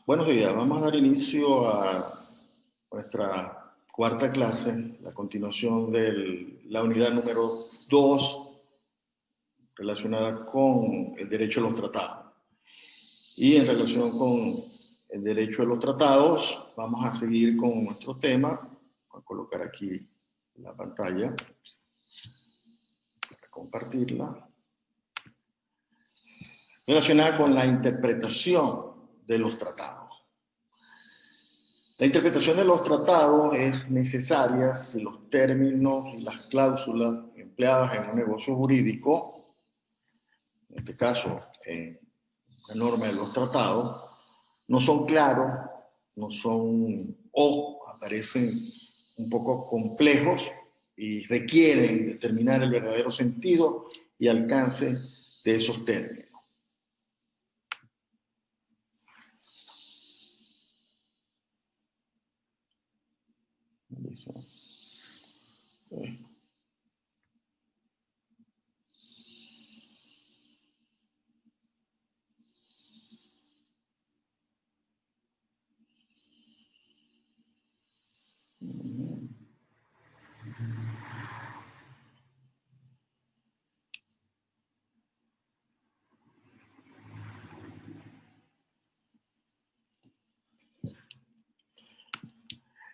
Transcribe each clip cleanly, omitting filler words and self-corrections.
Buenos días, vamos a dar inicio a nuestra cuarta clase, la continuación de la unidad número 2 relacionada con el derecho a los tratados. Y en relación con el derecho a los tratados, vamos a seguir con nuestro tema. Voy a colocar aquí la pantalla para compartirla. Relacionada con la interpretación de los tratados. La interpretación de los tratados es necesaria si los términos y las cláusulas empleadas en un negocio jurídico, en este caso en la norma de los tratados, no son claros, no son o aparecen un poco complejos y requieren determinar el verdadero sentido y alcance de esos términos.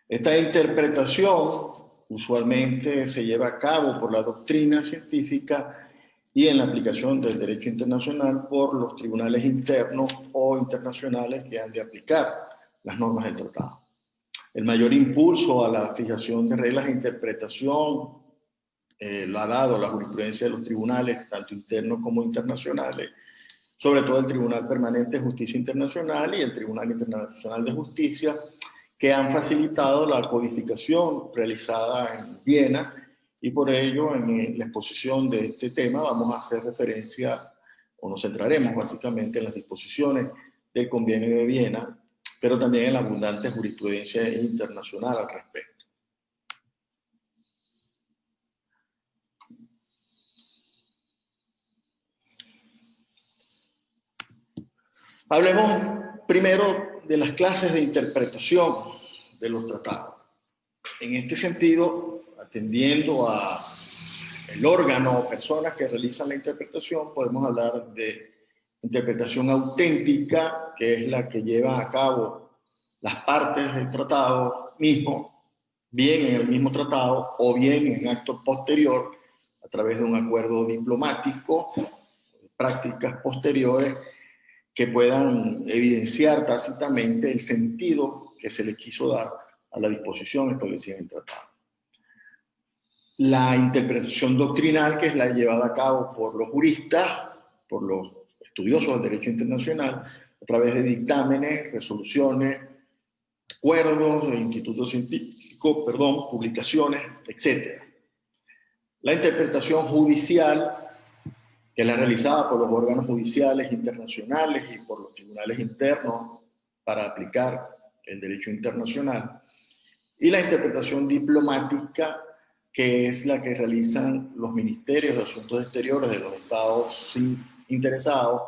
Esta interpretación usualmente se lleva a cabo por la doctrina científica y en la aplicación del derecho internacional por los tribunales internos o internacionales que han de aplicar las normas del tratado. El mayor impulso a la fijación de reglas de interpretación lo ha dado la jurisprudencia de los tribunales, tanto internos como internacionales, sobre todo el Tribunal Permanente de Justicia Internacional y el Tribunal Internacional de Justicia, que han facilitado la codificación realizada en Viena, y por ello en la exposición de este tema vamos a hacer referencia, o nos centraremos básicamente en las disposiciones del Convenio de Viena, pero también en la abundante jurisprudencia internacional al respecto. Hablemos primero de las clases de interpretación de los tratados. En este sentido, atendiendo a el órgano o personas que realizan la interpretación, podemos hablar de interpretación auténtica, que es la que lleva a cabo las partes del tratado mismo, bien en el mismo tratado o bien en acto posterior, a través de un acuerdo diplomático, prácticas posteriores que puedan evidenciar tácitamente el sentido que se le quiso dar a la disposición establecida en el tratado. La interpretación doctrinal, que es la llevada a cabo por los juristas, por los estudiosos del derecho internacional, a través de dictámenes, resoluciones, acuerdos, institutos científicos, publicaciones, etc. La interpretación judicial, que es la realizada por los órganos judiciales internacionales y por los tribunales internos para aplicar el derecho internacional. Y la interpretación diplomática, que es la que realizan los ministerios de Asuntos Exteriores de los estados interesados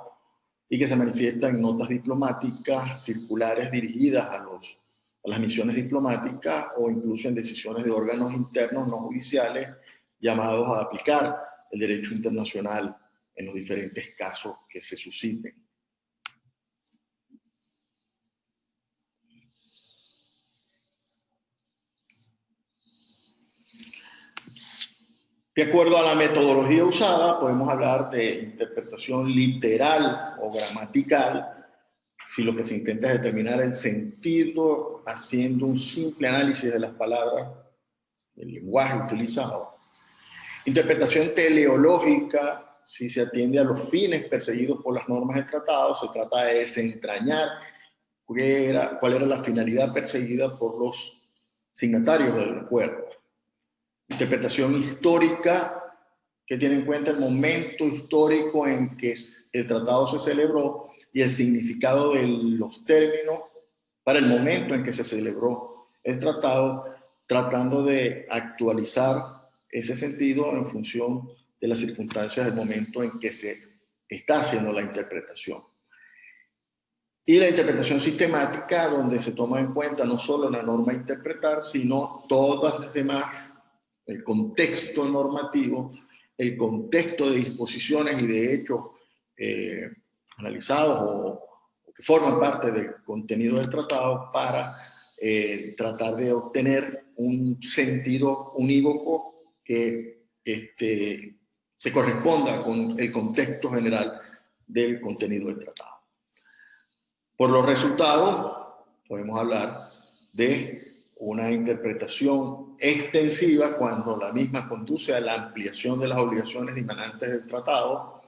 y que se manifiesta en notas diplomáticas, circulares dirigidas a las misiones diplomáticas o incluso en decisiones de órganos internos no judiciales llamados a aplicar el derecho internacional en los diferentes casos que se susciten. De acuerdo a la metodología usada, podemos hablar de interpretación literal o gramatical, si lo que se intenta es determinar el sentido haciendo un simple análisis de las palabras, del lenguaje utilizado. Interpretación teleológica, si se atiende a los fines perseguidos por las normas del tratado, se trata de desentrañar cuál era la finalidad perseguida por los signatarios del acuerdo. Interpretación histórica, que tiene en cuenta el momento histórico en que el tratado se celebró y el significado de los términos para el momento en que se celebró el tratado, tratando de actualizar ese sentido en función de las circunstancias del momento en que se está haciendo la interpretación. Y la interpretación sistemática, donde se toma en cuenta no solo la norma a interpretar, sino todas las demás, el contexto normativo, el contexto de disposiciones y de hechos analizados o que forman parte del contenido del tratado para tratar de obtener un sentido unívoco que se corresponda con el contexto general del contenido del tratado. Por los resultados, podemos hablar de una interpretación extensiva cuando la misma conduce a la ampliación de las obligaciones dimanantes del tratado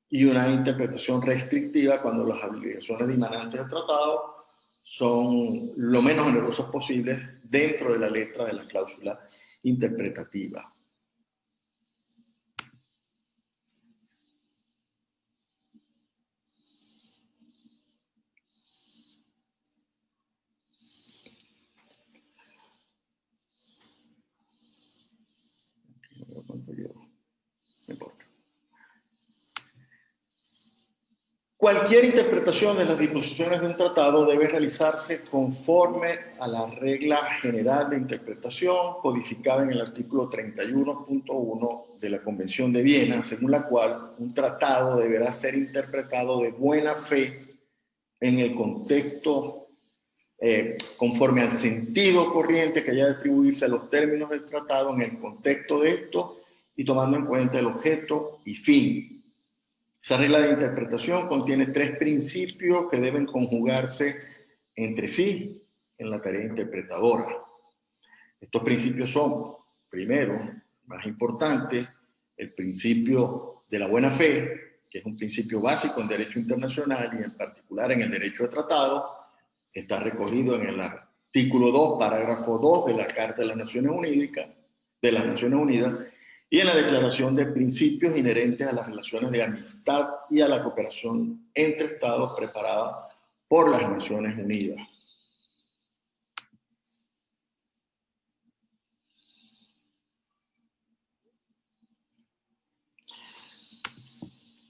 y una interpretación restrictiva cuando las obligaciones dimanantes del tratado son lo menos onerosas posibles dentro de la letra de la cláusula interpretativa. No importa. Cualquier interpretación de las disposiciones de un tratado debe realizarse conforme a la regla general de interpretación codificada en el artículo 31.1 de la Convención de Viena, según la cual un tratado deberá ser interpretado de buena fe en el contexto conforme al sentido corriente que haya de atribuirse a los términos del tratado en el contexto de esto y tomando en cuenta el objeto y fin. Esa regla de interpretación contiene 3 principios que deben conjugarse entre sí en la tarea interpretadora. Estos principios son, primero, más importante, el principio de la buena fe, que es un principio básico en derecho internacional y en particular en el derecho de tratado, que está recogido en el artículo 2, parágrafo 2 de la Carta de las Naciones Unidas, y en la Declaración de Principios inherentes a las relaciones de amistad y a la cooperación entre Estados preparada por las Naciones Unidas.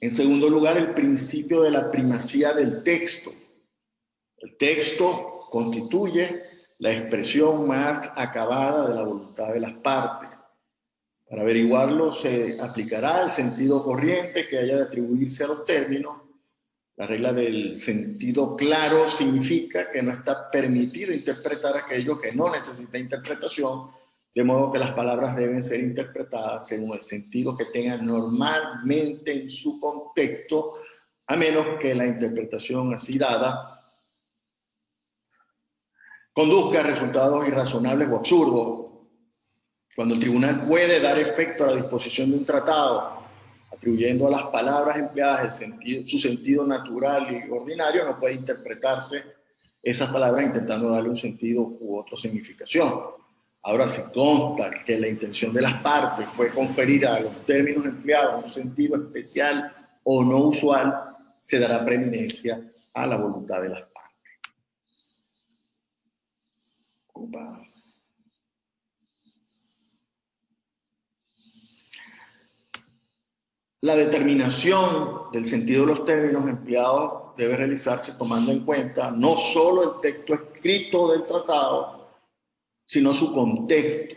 En segundo lugar, el principio de la primacía del texto. El texto constituye la expresión más acabada de la voluntad de las partes. Para averiguarlo se aplicará el sentido corriente que haya de atribuirse a los términos. La regla del sentido claro significa que no está permitido interpretar aquello que no necesita interpretación, de modo que las palabras deben ser interpretadas según el sentido que tengan normalmente en su contexto, a menos que la interpretación así dada conduzca a resultados irrazonables o absurdos. Cuando el tribunal puede dar efecto a la disposición de un tratado, atribuyendo a las palabras empleadas su sentido natural y ordinario, no puede interpretarse esas palabras intentando darle un sentido u otra significación. Ahora, si consta que la intención de las partes fue conferir a los términos empleados un sentido especial o no usual, se dará preeminencia a la voluntad de las partes. Opa. La determinación del sentido de los términos empleados debe realizarse tomando en cuenta no solo el texto escrito del tratado, sino su contexto.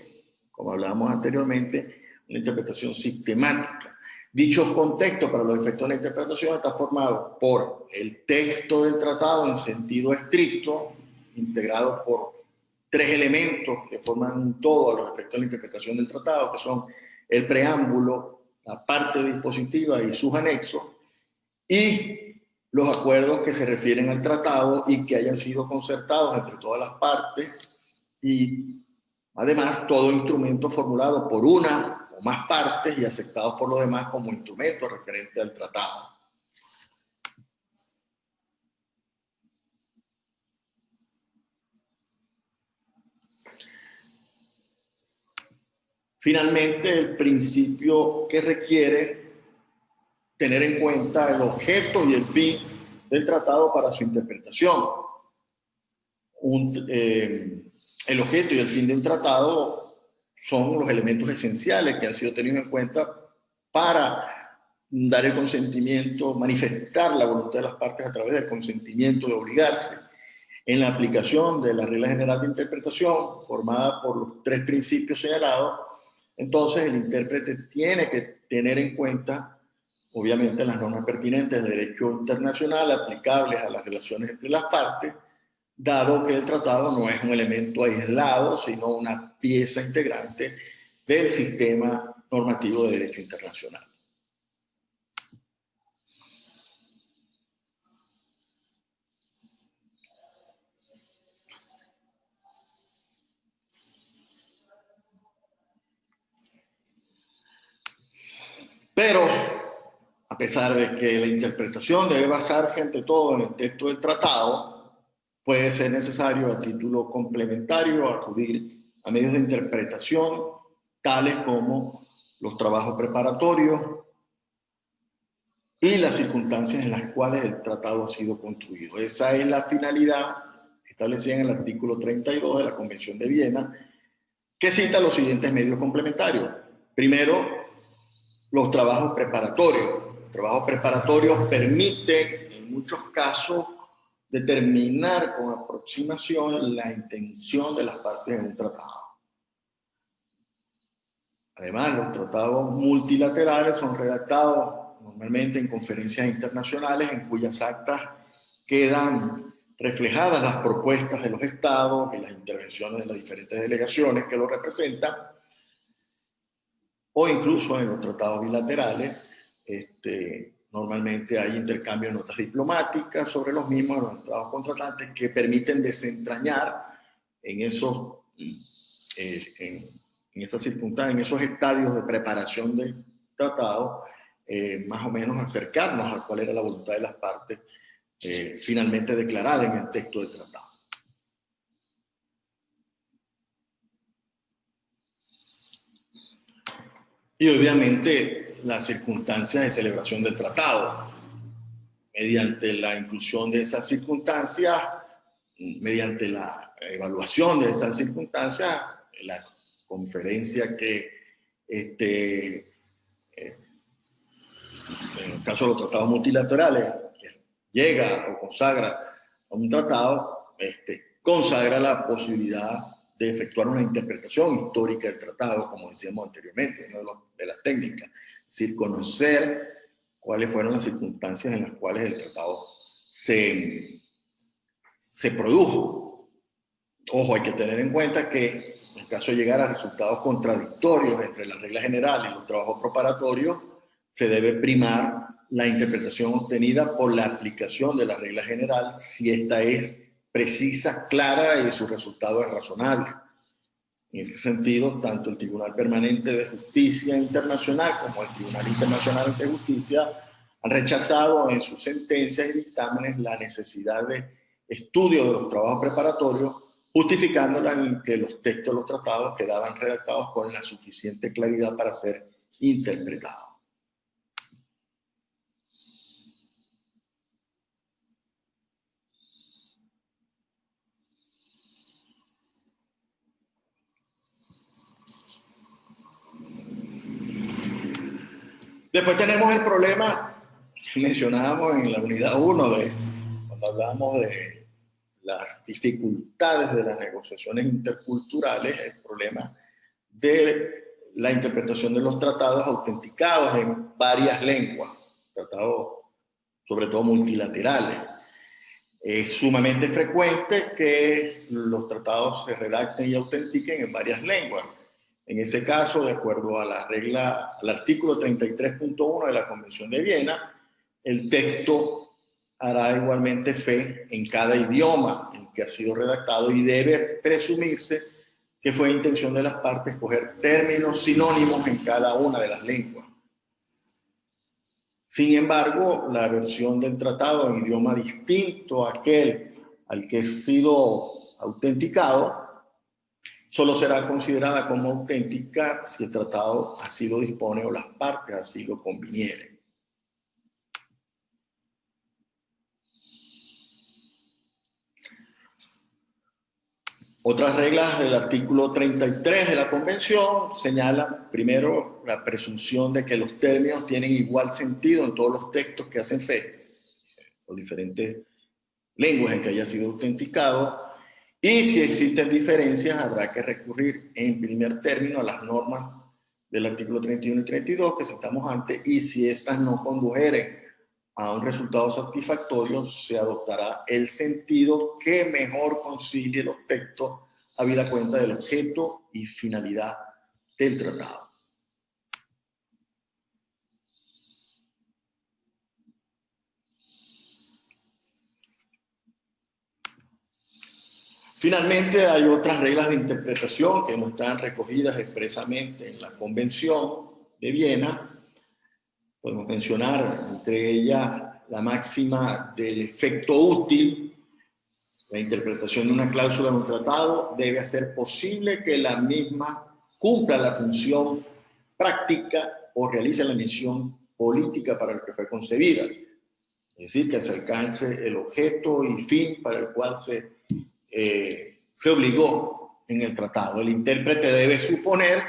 Como hablábamos anteriormente, una interpretación sistemática. Dicho contexto para los efectos de la interpretación está formado por el texto del tratado en sentido estricto, integrado por 3 elementos que forman un todo a los efectos de la interpretación del tratado, que son el preámbulo, la parte dispositiva y sus anexos, y los acuerdos que se refieren al tratado y que hayan sido concertados entre todas las partes, y además todo instrumento formulado por una o más partes y aceptados por los demás como instrumento referente al tratado. Finalmente, el principio que requiere tener en cuenta el objeto y el fin del tratado para su interpretación. El objeto y el fin de un tratado son los elementos esenciales que han sido tenidos en cuenta para dar el consentimiento, manifestar la voluntad de las partes a través del consentimiento de obligarse en la aplicación de la regla general de interpretación formada por los tres principios señalados. Entonces el intérprete tiene que tener en cuenta, obviamente, las normas pertinentes del derecho internacional aplicables a las relaciones entre las partes, dado que el tratado no es un elemento aislado, sino una pieza integrante del sistema normativo de derecho internacional. Pero, a pesar de que la interpretación debe basarse ante todo en el texto del tratado, puede ser necesario a título complementario acudir a medios de interpretación tales como los trabajos preparatorios y las circunstancias en las cuales el tratado ha sido construido. Esa es la finalidad establecida en el artículo 32 de la Convención de Viena, que cita los siguientes medios complementarios. Primero, los trabajos preparatorios. Los trabajos preparatorios permiten, en muchos casos, determinar con aproximación la intención de las partes en un tratado. Además, los tratados multilaterales son redactados normalmente en conferencias internacionales en cuyas actas quedan reflejadas las propuestas de los estados y las intervenciones de las diferentes delegaciones que lo representan, o incluso en los tratados bilaterales. Normalmente hay intercambio de notas diplomáticas sobre los mismos en los tratados contratantes que permiten desentrañar en esos, en esas circunstancias, en esos estadios de preparación del tratado, más o menos acercarnos a cuál era la voluntad de las partes finalmente declarada en el texto del tratado. Y obviamente las circunstancias de celebración del tratado. Mediante la inclusión de esas circunstancias, mediante la evaluación de esas circunstancias, la conferencia que en el caso de los tratados multilaterales llega o consagra a un tratado, consagra la posibilidad de efectuar una interpretación histórica del tratado, como decíamos anteriormente, una de las técnicas, es decir, conocer cuáles fueron las circunstancias en las cuales el tratado se produjo. Ojo, hay que tener en cuenta que en caso de llegar a resultados contradictorios entre la regla general y los trabajos preparatorios, se debe primar la interpretación obtenida por la aplicación de la regla general si esta es precisa, clara y su resultado es razonable. En ese sentido, tanto el Tribunal Permanente de Justicia Internacional como el Tribunal Internacional de Justicia han rechazado en sus sentencias y dictámenes la necesidad de estudio de los trabajos preparatorios, justificándola en que los textos de los tratados quedaban redactados con la suficiente claridad para ser interpretados. Después tenemos el problema que mencionábamos en la unidad 1, cuando hablábamos de las dificultades de las negociaciones interculturales, el problema de la interpretación de los tratados autenticados en varias lenguas, tratados sobre todo multilaterales. Es sumamente frecuente que los tratados se redacten y autentiquen en varias lenguas. En ese caso, de acuerdo a la regla, al artículo 33.1 de la Convención de Viena, el texto hará igualmente fe en cada idioma en que ha sido redactado y debe presumirse que fue intención de las partes escoger términos sinónimos en cada una de las lenguas. Sin embargo, la versión del tratado en idioma distinto a aquel al que ha sido autenticado solo será considerada como auténtica si el tratado así lo dispone o las partes así lo convinieren. Otras reglas del artículo 33 de la Convención señalan, primero, la presunción de que los términos tienen igual sentido en todos los textos que hacen fe, los diferentes lenguas en que haya sido autenticado, y si existen diferencias habrá que recurrir en primer término a las normas del artículo 31 y 32 que citamos antes, y si estas no condujeren a un resultado satisfactorio, se adoptará el sentido que mejor concilie los textos habida cuenta del objeto y finalidad del tratado. Finalmente, hay otras reglas de interpretación que no están recogidas expresamente en la Convención de Viena. Podemos mencionar entre ellas la máxima del efecto útil. La interpretación de una cláusula de un tratado debe hacer posible que la misma cumpla la función práctica o realice la misión política para la que fue concebida. Es decir, que se alcance el objeto y fin para el cual se obligó en el tratado. El intérprete debe suponer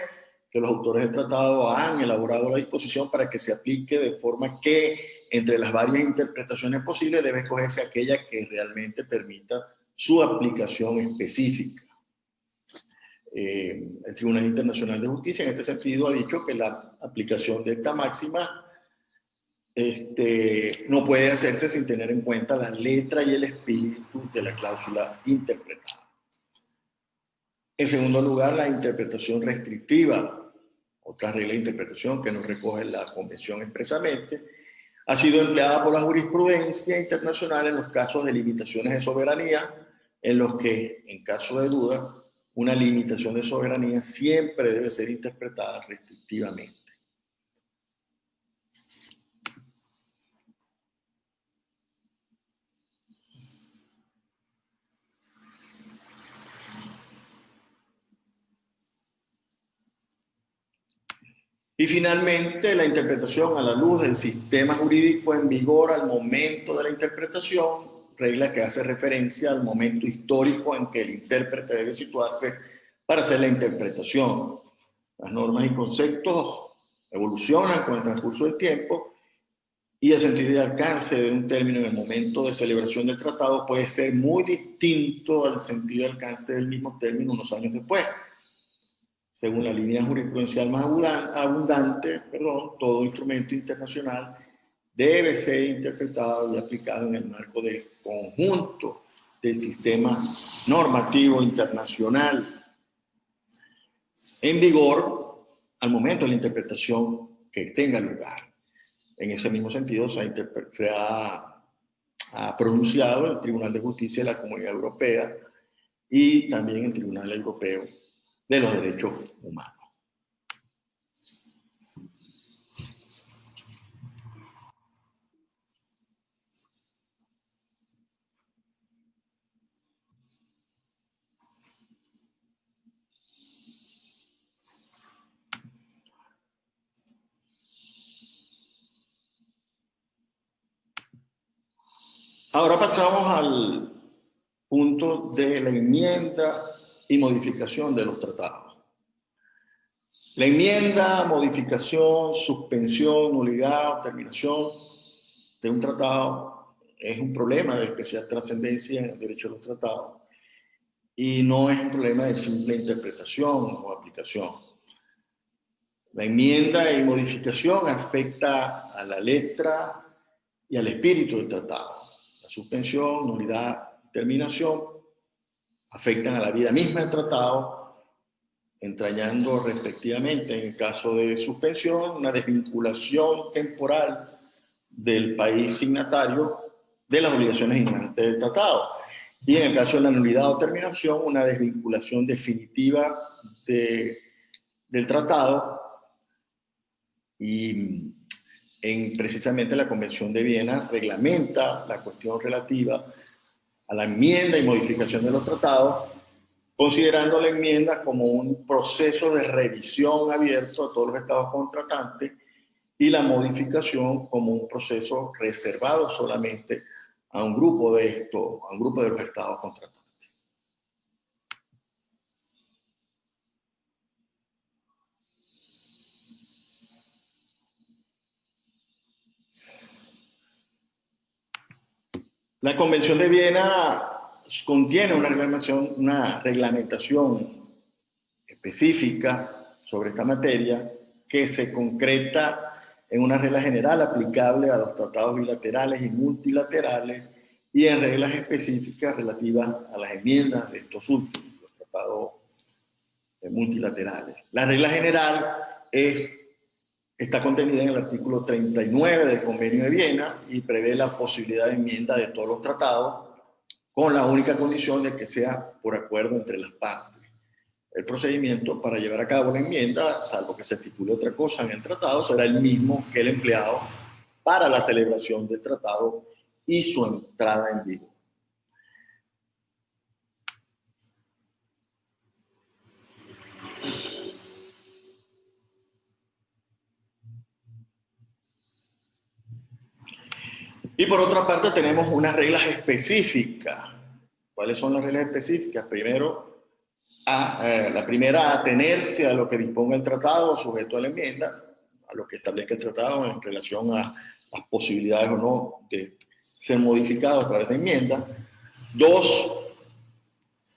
que los autores del tratado han elaborado la disposición para que se aplique de forma que entre las varias interpretaciones posibles debe escogerse aquella que realmente permita su aplicación específica. El Tribunal Internacional de Justicia en este sentido ha dicho que la aplicación de esta máxima no puede hacerse sin tener en cuenta la letra y el espíritu de la cláusula interpretada. En segundo lugar, la interpretación restrictiva, otra regla de interpretación que no recoge la Convención expresamente, ha sido empleada por la jurisprudencia internacional en los casos de limitaciones de soberanía, en los que, en caso de duda, una limitación de soberanía siempre debe ser interpretada restrictivamente. Y finalmente, la interpretación a la luz del sistema jurídico en vigor al momento de la interpretación, regla que hace referencia al momento histórico en que el intérprete debe situarse para hacer la interpretación. Las normas y conceptos evolucionan con el transcurso del tiempo y el sentido y alcance de un término en el momento de celebración del tratado puede ser muy distinto al sentido y alcance del mismo término unos años después. Según la línea jurisprudencial más abundante, todo instrumento internacional debe ser interpretado y aplicado en el marco del conjunto del sistema normativo internacional en vigor al momento de la interpretación que tenga lugar. En ese mismo sentido se ha pronunciado el Tribunal de Justicia de la Comunidad Europea y también el Tribunal Europeo de los Derechos Humanos. Ahora pasamos al punto de la enmienda y modificación de los tratados. La enmienda, modificación, suspensión, nulidad o terminación de un tratado es un problema de especial trascendencia en el derecho de los tratados y no es un problema de simple interpretación o aplicación. La enmienda y modificación afecta a la letra y al espíritu del tratado. La suspensión, nulidad, terminación afectan a la vida misma del tratado, entrañando respectivamente, en el caso de suspensión, una desvinculación temporal del país signatario de las obligaciones inherentes del tratado. Y en el caso de la nulidad o terminación, una desvinculación definitiva del tratado. Y precisamente la Convención de Viena reglamenta la cuestión relativa a la enmienda y modificación de los tratados, considerando la enmienda como un proceso de revisión abierto a todos los estados contratantes y la modificación como un proceso reservado solamente a un grupo de los estados contratantes. La Convención de Viena contiene una reglamentación específica sobre esta materia que se concreta en una regla general aplicable a los tratados bilaterales y multilaterales y en reglas específicas relativas a las enmiendas de estos últimos, los tratados multilaterales. La regla general está contenida en el artículo 39 del Convenio de Viena y prevé la posibilidad de enmienda de todos los tratados con la única condición de que sea por acuerdo entre las partes. El procedimiento para llevar a cabo la enmienda, salvo que se estipule otra cosa en el tratado, será el mismo que el empleado para la celebración del tratado y su entrada en vigor. Y por otra parte tenemos unas reglas específicas. ¿Cuáles son las reglas específicas? Primero, la primera, atenerse a lo que disponga el tratado sujeto a la enmienda, a lo que establezca el tratado en relación a las posibilidades o no de ser modificado a través de enmienda. Dos,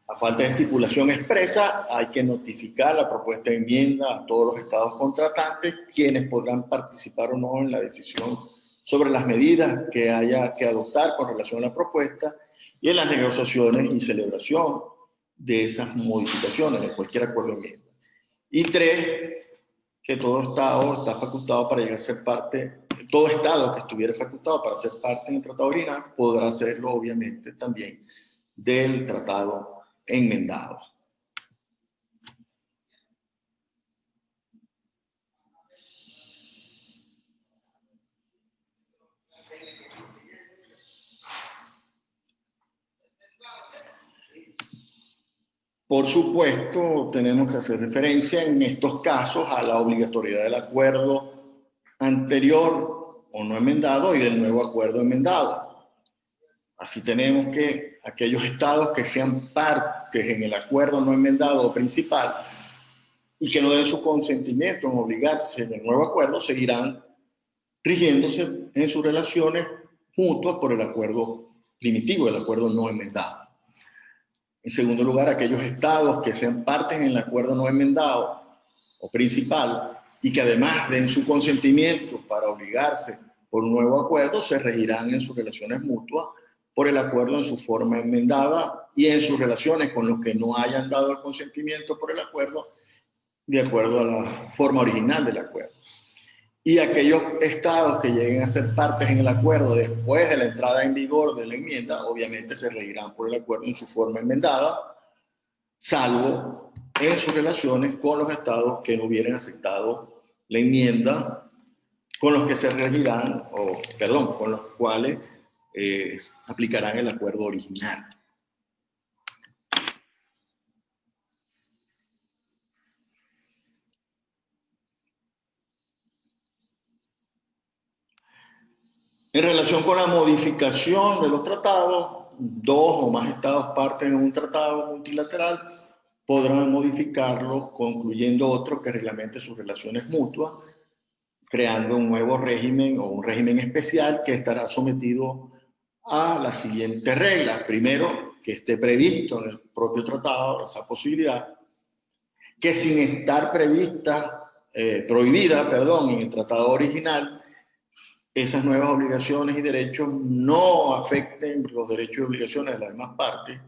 a falta de estipulación expresa, hay que notificar la propuesta de enmienda a todos los estados contratantes, quienes podrán participar o no en la decisión sobre las medidas que haya que adoptar con relación a la propuesta y en las negociaciones y celebración de esas modificaciones, de cualquier acuerdo de enmienda. Y tres, que todo estado está facultado para llegar a ser parte, todo estado que estuviera facultado para ser parte en el tratado original podrá hacerlo obviamente también del tratado enmendado. Por supuesto, tenemos que hacer referencia en estos casos a la obligatoriedad del acuerdo anterior o no enmendado y del nuevo acuerdo enmendado. Así tenemos que aquellos estados que sean partes en el acuerdo no enmendado o principal y que no den su consentimiento en obligarse en el nuevo acuerdo seguirán rigiéndose en sus relaciones mutuas por el acuerdo primitivo, el acuerdo no enmendado. En segundo lugar, aquellos estados que sean partes en el acuerdo no enmendado o principal y que además den su consentimiento para obligarse por un nuevo acuerdo, se regirán en sus relaciones mutuas por el acuerdo en su forma enmendada y en sus relaciones con los que no hayan dado el consentimiento por el acuerdo, de acuerdo a la forma original del acuerdo. Y aquellos estados que lleguen a ser partes en el acuerdo después de la entrada en vigor de la enmienda, obviamente se regirán por el acuerdo en su forma enmendada, salvo en sus relaciones con los estados que no hubieran aceptado la enmienda, con los que se regirán, con los cuales aplicarán el acuerdo original. En relación con la modificación de los tratados, dos o más estados partes en un tratado multilateral podrán modificarlo concluyendo otro que reglamente sus relaciones mutuas, creando un nuevo régimen o un régimen especial que estará sometido a las siguientes reglas. Primero, que esté previsto en el propio tratado esa posibilidad, que sin estar prohibida en el tratado original, esas nuevas obligaciones y derechos no afecten los derechos y obligaciones de las demás partes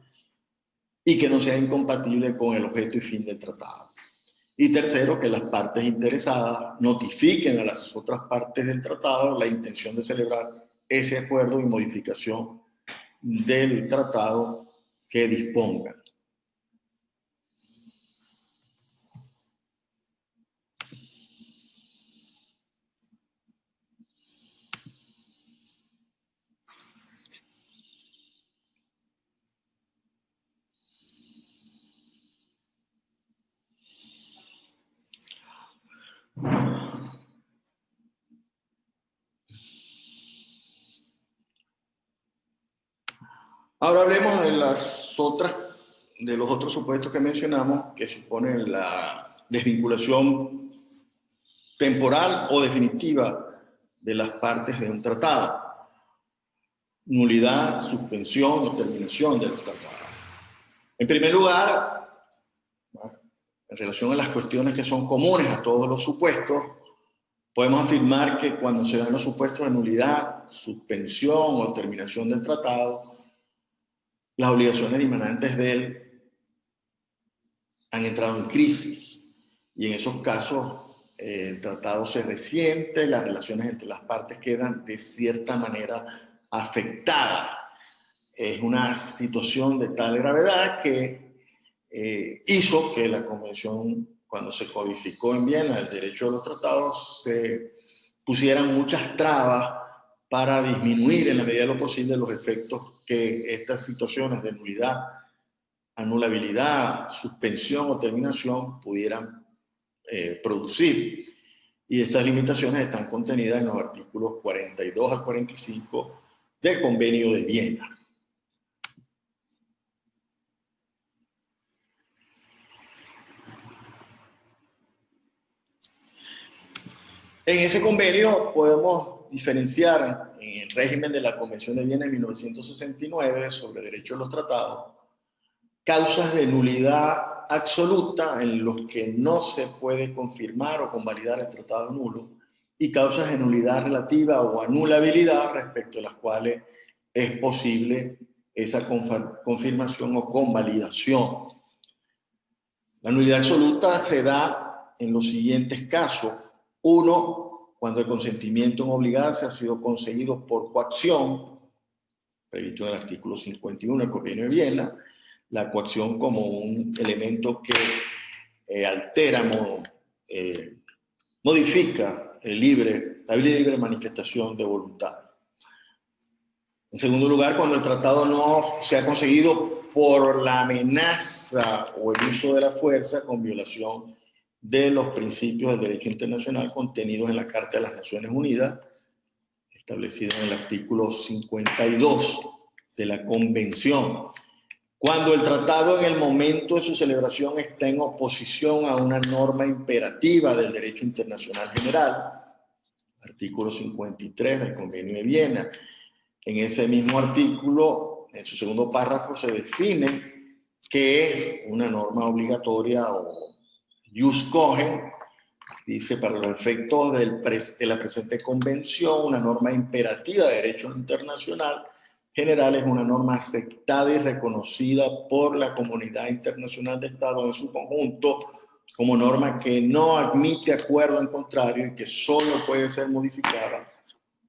y que no sea incompatible con el objeto y fin del tratado. Y tercero, que las partes interesadas notifiquen a las otras partes del tratado la intención de celebrar ese acuerdo y modificación del tratado que dispongan. Ahora hablemos de los otros supuestos que mencionamos que suponen la desvinculación temporal o definitiva de las partes de un tratado. nulidad, suspensión o terminación del tratado. En primer lugar, en relación a las cuestiones que son comunes a todos los supuestos, podemos afirmar que cuando se dan los supuestos de nulidad, suspensión o terminación del tratado, las obligaciones dimanantes de él han entrado en crisis. Y en esos casos, el tratado se resiente, las relaciones entre las partes quedan de cierta manera afectadas. Es una situación de tal gravedad que hizo que la Convención, cuando se codificó en Viena el derecho de los tratados, se pusieran muchas trabas para disminuir en la medida de lo posible los efectos que estas situaciones de nulidad, anulabilidad, suspensión o terminación pudieran producir. Y estas limitaciones están contenidas en los artículos 42 al 45 del Convenio de Viena. En ese convenio podemos diferenciar en el régimen de la Convención de Viena de 1969 sobre derecho de los tratados causas de nulidad absoluta en los que no se puede confirmar o convalidar el tratado nulo y causas de nulidad relativa o anulabilidad respecto a las cuales es posible esa confirmación o convalidación. La nulidad absoluta se da en los siguientes casos. Uno, cuando el consentimiento en obligarse ha sido conseguido por coacción, previsto en el artículo 51 del Convenio de Viena, la coacción como un elemento que altera, modifica la libre manifestación de voluntad. En segundo lugar, cuando el tratado no se ha conseguido por la amenaza o el uso de la fuerza con violación de los principios del derecho internacional contenidos en la Carta de las Naciones Unidas, establecida en el artículo 52 de la Convención. Cuando el tratado en el momento de su celebración está en oposición a una norma imperativa del derecho internacional general, artículo 53 del Convenio de Viena. En ese mismo artículo, en su segundo párrafo, se define qué es una norma obligatoria o jus cogens. Dice, para los efectos de la presente convención, una norma imperativa de derecho internacional general es una norma aceptada y reconocida por la comunidad internacional de Estados en su conjunto como norma que no admite acuerdo en contrario y que solo puede ser modificada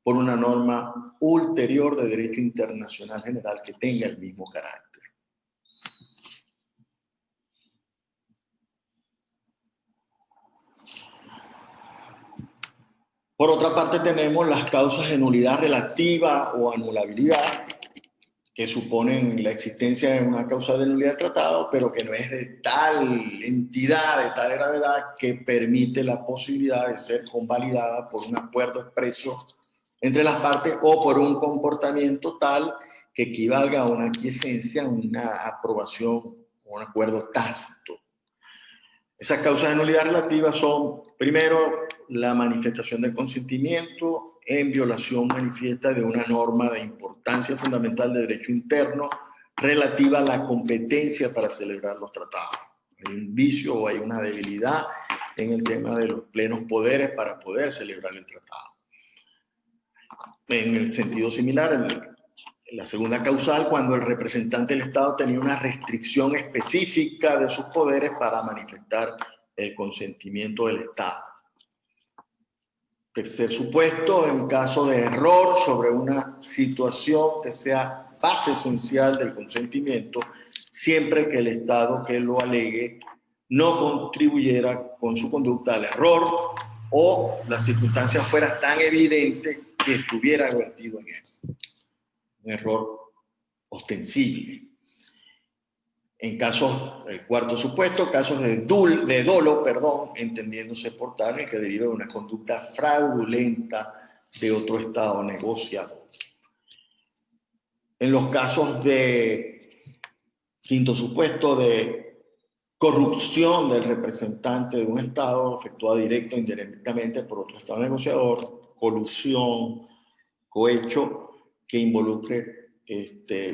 por una norma ulterior de derecho internacional general que tenga el mismo carácter. Por otra parte, tenemos las causas de nulidad relativa o anulabilidad, que suponen la existencia de una causa de nulidad del tratado, pero que no es de tal entidad, de tal gravedad, que permite la posibilidad de ser convalidada por un acuerdo expreso entre las partes o por un comportamiento tal que equivalga a una aquiescencia, una aprobación o un acuerdo tácito. Esas causas de nulidad relativa son, primero, la manifestación del consentimiento en violación manifiesta de una norma de importancia fundamental de derecho interno relativa a la competencia para celebrar los tratados. Hay un vicio o hay una debilidad en el tema de los plenos poderes para poder celebrar el tratado. En el sentido similar, en la segunda causal, cuando el representante del Estado tenía una restricción específica de sus poderes para manifestar el consentimiento del Estado. Tercer supuesto, en caso de error sobre una situación que sea base esencial del consentimiento, siempre que el Estado que lo alegue no contribuyera con su conducta al error o las circunstancias fueran tan evidentes que estuviera advertido en él. Un error ostensible. En casos, el cuarto supuesto, casos de dolo, entendiéndose por tal el que deriva de una conducta fraudulenta de otro Estado negociador. En los casos de quinto supuesto de corrupción del representante de un Estado efectuada directa o indirectamente por otro Estado negociador, colusión, cohecho, que involucre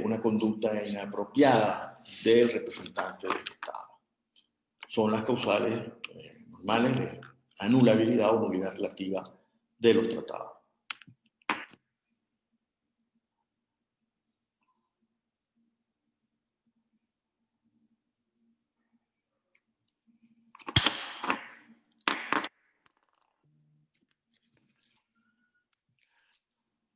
una conducta inapropiada del representante del Estado. Son las causales normales de anulabilidad o nulidad relativa de los tratados.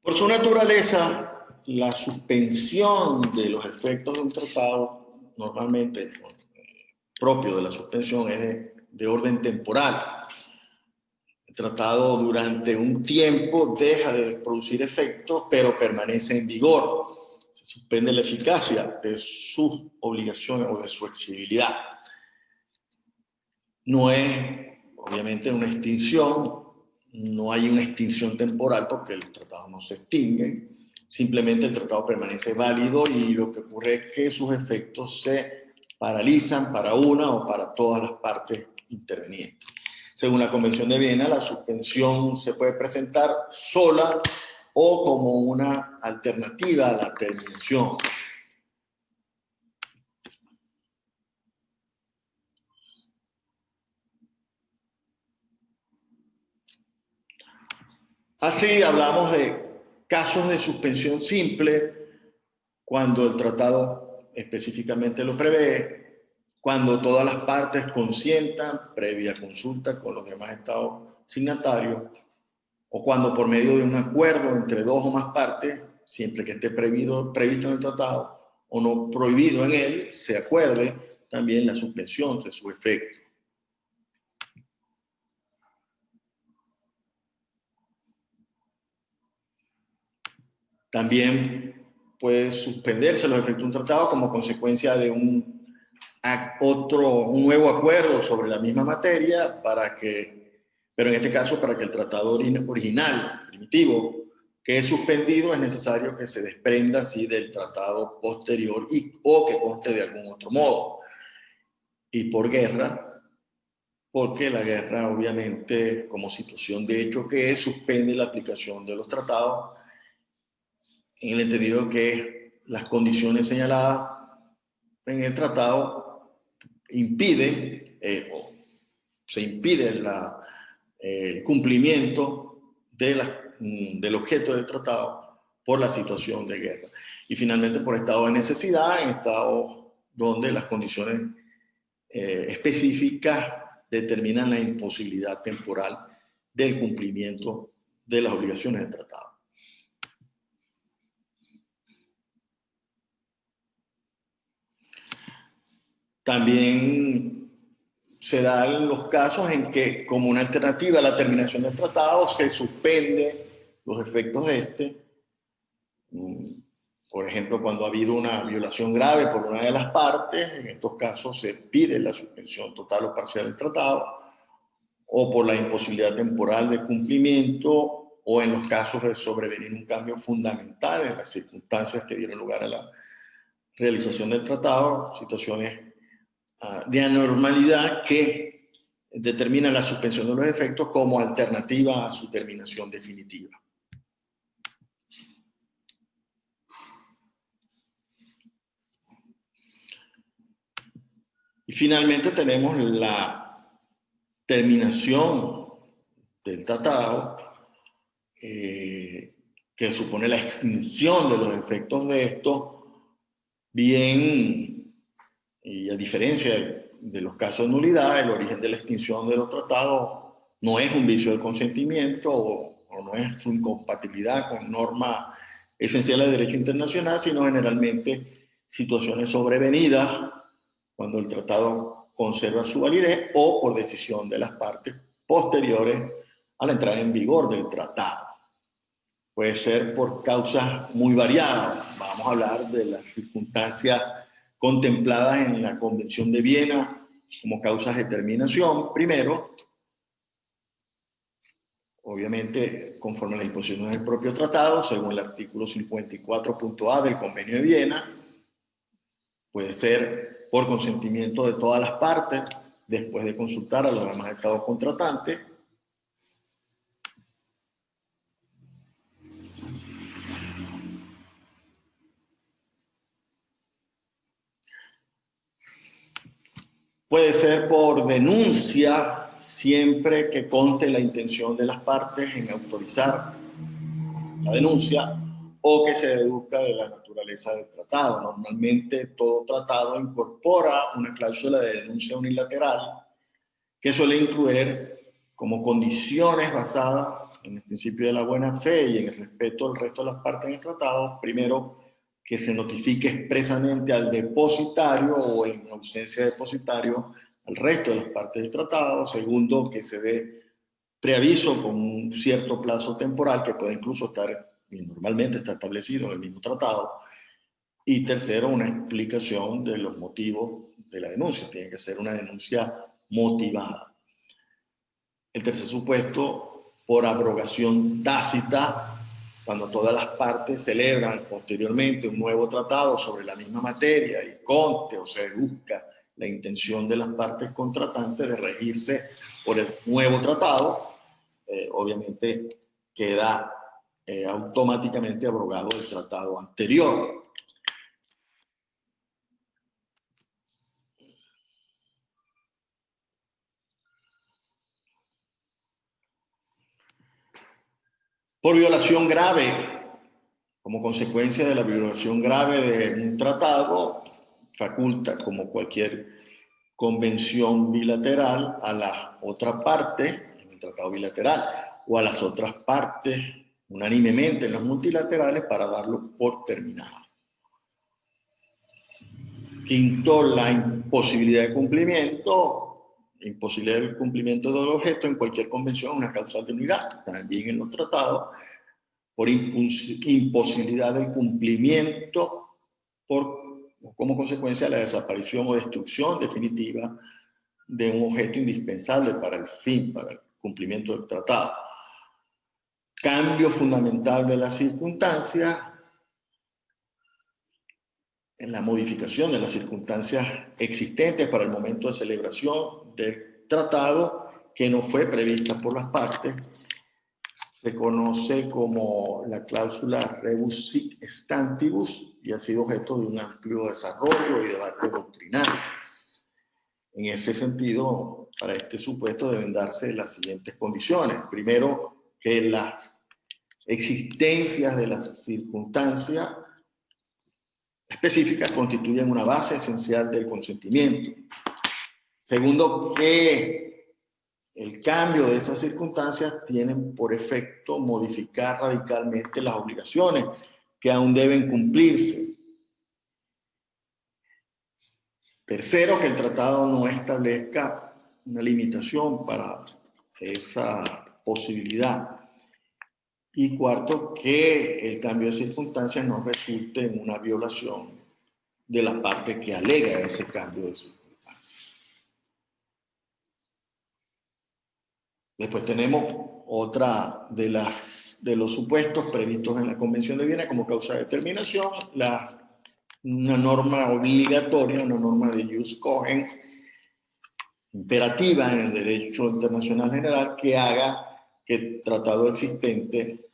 Por su naturaleza, la suspensión de los efectos de un tratado, normalmente propio de la suspensión, es de orden temporal. El tratado durante un tiempo deja de producir efectos, pero permanece en vigor. Se suspende la eficacia de sus obligaciones o de su exigibilidad. No es, obviamente, una extinción, no hay una extinción temporal porque el tratado no se extingue, simplemente el tratado permanece válido y lo que ocurre es que sus efectos se paralizan para una o para todas las partes intervenientes. Según la Convención de Viena, la suspensión se puede presentar sola o como una alternativa a la terminación. Así hablamos de casos de suspensión simple, cuando el tratado específicamente lo prevé, cuando todas las partes consientan previa consulta con los demás estados signatarios, o cuando por medio de un acuerdo entre dos o más partes, siempre que esté previsto en el tratado o no prohibido en él, se acuerde también la suspensión de su efecto. También puede suspenderse los efectos de un tratado como consecuencia de un nuevo acuerdo sobre la misma materia, pero en este caso para que el tratado original, primitivo, que es suspendido, es necesario que se desprenda así del tratado posterior o que conste de algún otro modo. Y por guerra, porque la guerra obviamente como situación de hecho que es, suspende la aplicación de los tratados en el entendido que las condiciones señaladas en el tratado impiden o se impide el cumplimiento del objeto del tratado por la situación de guerra. Y finalmente por estado de necesidad, en estados donde las condiciones específicas determinan la imposibilidad temporal del cumplimiento de las obligaciones del tratado. También se dan los casos en que, como una alternativa a la terminación del tratado, se suspende los efectos de este. Por ejemplo, cuando ha habido una violación grave por una de las partes, en estos casos se pide la suspensión total o parcial del tratado, o por la imposibilidad temporal de cumplimiento, o en los casos de sobrevenir un cambio fundamental en las circunstancias que dieron lugar a la realización del tratado, situaciones de anormalidad que determina la suspensión de los efectos como alternativa a su terminación definitiva. Y finalmente tenemos la terminación del tratado, que supone la extinción de los efectos de esto, bien, y a diferencia de los casos de nulidad, el origen de la extinción de los tratados no es un vicio del consentimiento o no es su incompatibilidad con normas esenciales de derecho internacional, sino generalmente situaciones sobrevenidas cuando el tratado conserva su validez o por decisión de las partes posteriores a la entrada en vigor del tratado. Puede ser por causas muy variadas. Vamos a hablar de las circunstancias contempladas en la Convención de Viena como causas de terminación. Primero, obviamente, conforme a las disposiciones del propio tratado, según el artículo 54.a del Convenio de Viena, puede ser por consentimiento de todas las partes, después de consultar a los demás estados contratantes. Puede ser por denuncia, siempre que conste la intención de las partes en autorizar la denuncia o que se deduzca de la naturaleza del tratado. Normalmente todo tratado incorpora una cláusula de denuncia unilateral que suele incluir como condiciones basadas en el principio de la buena fe y en el respeto del resto de las partes en el tratado. Primero, que se notifique expresamente al depositario o en ausencia de depositario al resto de las partes del tratado. Segundo, que se dé preaviso con un cierto plazo temporal que puede incluso estar, y normalmente está establecido en el mismo tratado. Y tercero, una explicación de los motivos de la denuncia. Tiene que ser una denuncia motivada. El tercer supuesto, por abrogación tácita, cuando todas las partes celebran posteriormente un nuevo tratado sobre la misma materia y conste o se deduzca la intención de las partes contratantes de regirse por el nuevo tratado, obviamente queda automáticamente abrogado el tratado anterior. Por violación grave, como consecuencia de la violación grave de un tratado, faculta, como cualquier convención bilateral, a la otra parte, en el tratado bilateral, o a las otras partes, unánimemente en los multilaterales, para darlo por terminado. Quinto, la imposibilidad de cumplimiento. Imposibilidad del cumplimiento del objeto en cualquier convención, una causal de nulidad, también en los tratados, por imposibilidad del cumplimiento como consecuencia de la desaparición o destrucción definitiva de un objeto indispensable para el fin, para el cumplimiento del tratado. Cambio fundamental de las circunstancias, en la modificación de las circunstancias existentes para el momento de celebración del tratado que no fue prevista por las partes. Se conoce como la cláusula rebus sic stantibus y ha sido objeto de un amplio desarrollo y debate doctrinal. En ese sentido, para este supuesto deben darse las siguientes condiciones. Primero, que las existencias de las circunstancias específicas constituyen una base esencial del consentimiento. Segundo, que el cambio de esas circunstancias tienen por efecto modificar radicalmente las obligaciones que aún deben cumplirse. Tercero, que el tratado no establezca una limitación para esa posibilidad. Y cuarto, que el cambio de circunstancias no resulte en una violación de la parte que alega ese cambio de circunstancias. Después tenemos otra de los supuestos previstos en la Convención de Viena como causa de determinación, una norma obligatoria, una norma de jus cogens, imperativa en el derecho internacional general, que haga que el tratado existente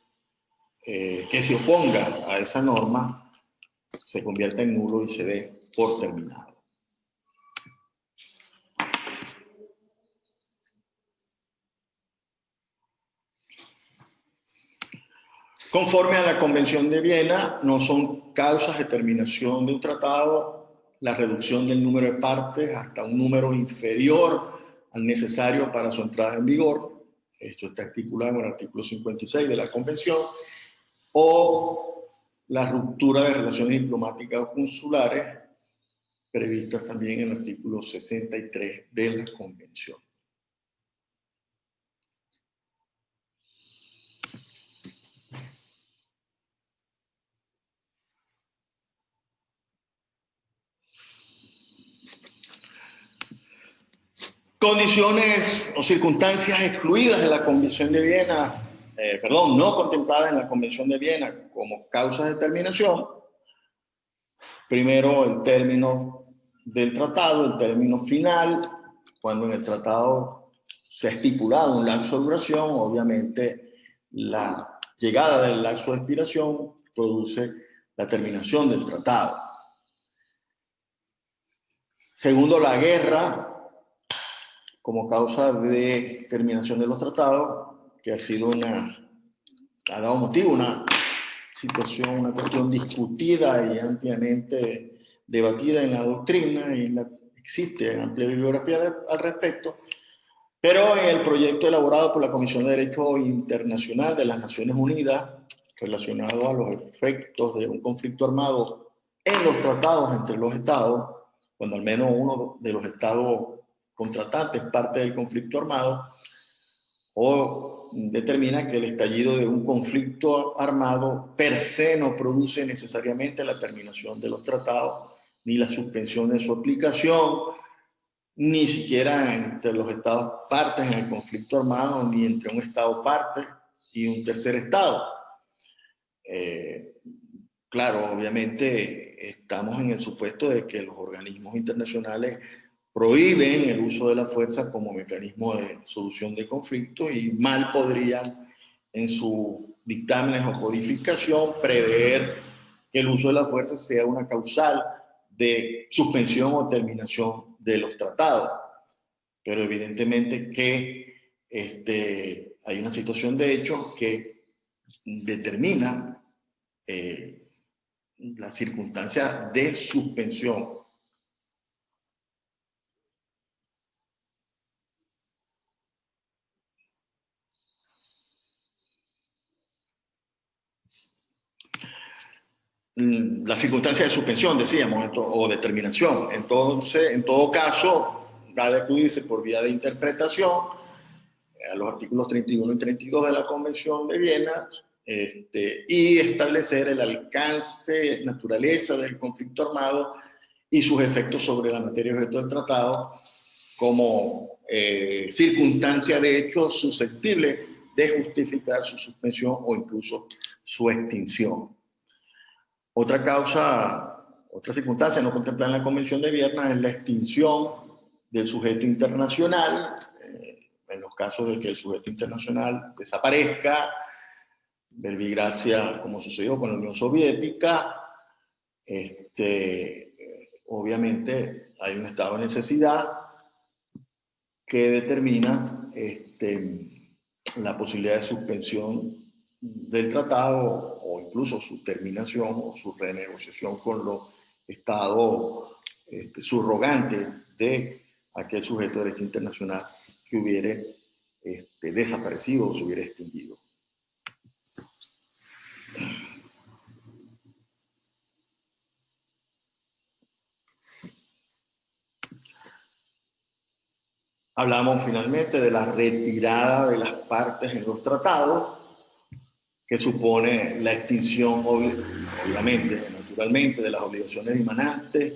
que se oponga a esa norma se convierta en nulo y se dé por terminado. Conforme a la Convención de Viena, no son causas de terminación de un tratado la reducción del número de partes hasta un número inferior al necesario para su entrada en vigor. Esto está estipulado en el artículo 56 de la Convención. O la ruptura de relaciones diplomáticas o consulares, previstas también en el artículo 63 de la Convención. Condiciones o circunstancias excluidas de la Convención de Viena, no contempladas en la Convención de Viena como causas de terminación. Primero, el término del tratado, el término final. Cuando en el tratado se ha estipulado un lapso de duración, obviamente la llegada del lapso de expiración produce la terminación del tratado. Segundo, la guerra como causa de terminación de los tratados, que ha dado motivo a una situación, una cuestión discutida y ampliamente debatida en la doctrina, y existe amplia bibliografía al respecto, pero en el proyecto elaborado por la Comisión de Derecho Internacional de las Naciones Unidas, relacionado a los efectos de un conflicto armado en los tratados entre los estados, cuando al menos uno de los estados contratantes parte del conflicto armado, o determina que el estallido de un conflicto armado per se no produce necesariamente la terminación de los tratados, ni la suspensión de su aplicación, ni siquiera entre los estados partes en el conflicto armado, ni entre un estado parte y un tercer estado. Claro, obviamente estamos en el supuesto de que los organismos internacionales prohíben el uso de la fuerza como mecanismo de solución de conflictos, y mal podrían en sus dictámenes o codificación prever que el uso de la fuerza sea una causal de suspensión o terminación de los tratados. Pero evidentemente que hay una situación de hecho que determina la circunstancia de suspensión. La circunstancia de suspensión, decíamos, o determinación. Entonces, en todo caso, da de acudirse por vía de interpretación a los artículos 31 y 32 de la Convención de Viena, y establecer el alcance, naturaleza del conflicto armado y sus efectos sobre la materia objeto del tratado como circunstancia de hecho susceptible de justificar su suspensión o incluso su extinción. Otra circunstancia no contemplada en la Convención de Viena es la extinción del sujeto internacional, en los casos de que el sujeto internacional desaparezca, verbigracia como sucedió con la Unión Soviética. Obviamente hay un estado de necesidad que determina la posibilidad de suspensión del tratado o incluso su terminación o su renegociación con los estados subrogantes de aquel sujeto de derecho internacional que hubiera desaparecido o se hubiera extinguido. Hablamos finalmente de la retirada de las partes en los tratados, que supone la extinción, obviamente, naturalmente, de las obligaciones dimanantes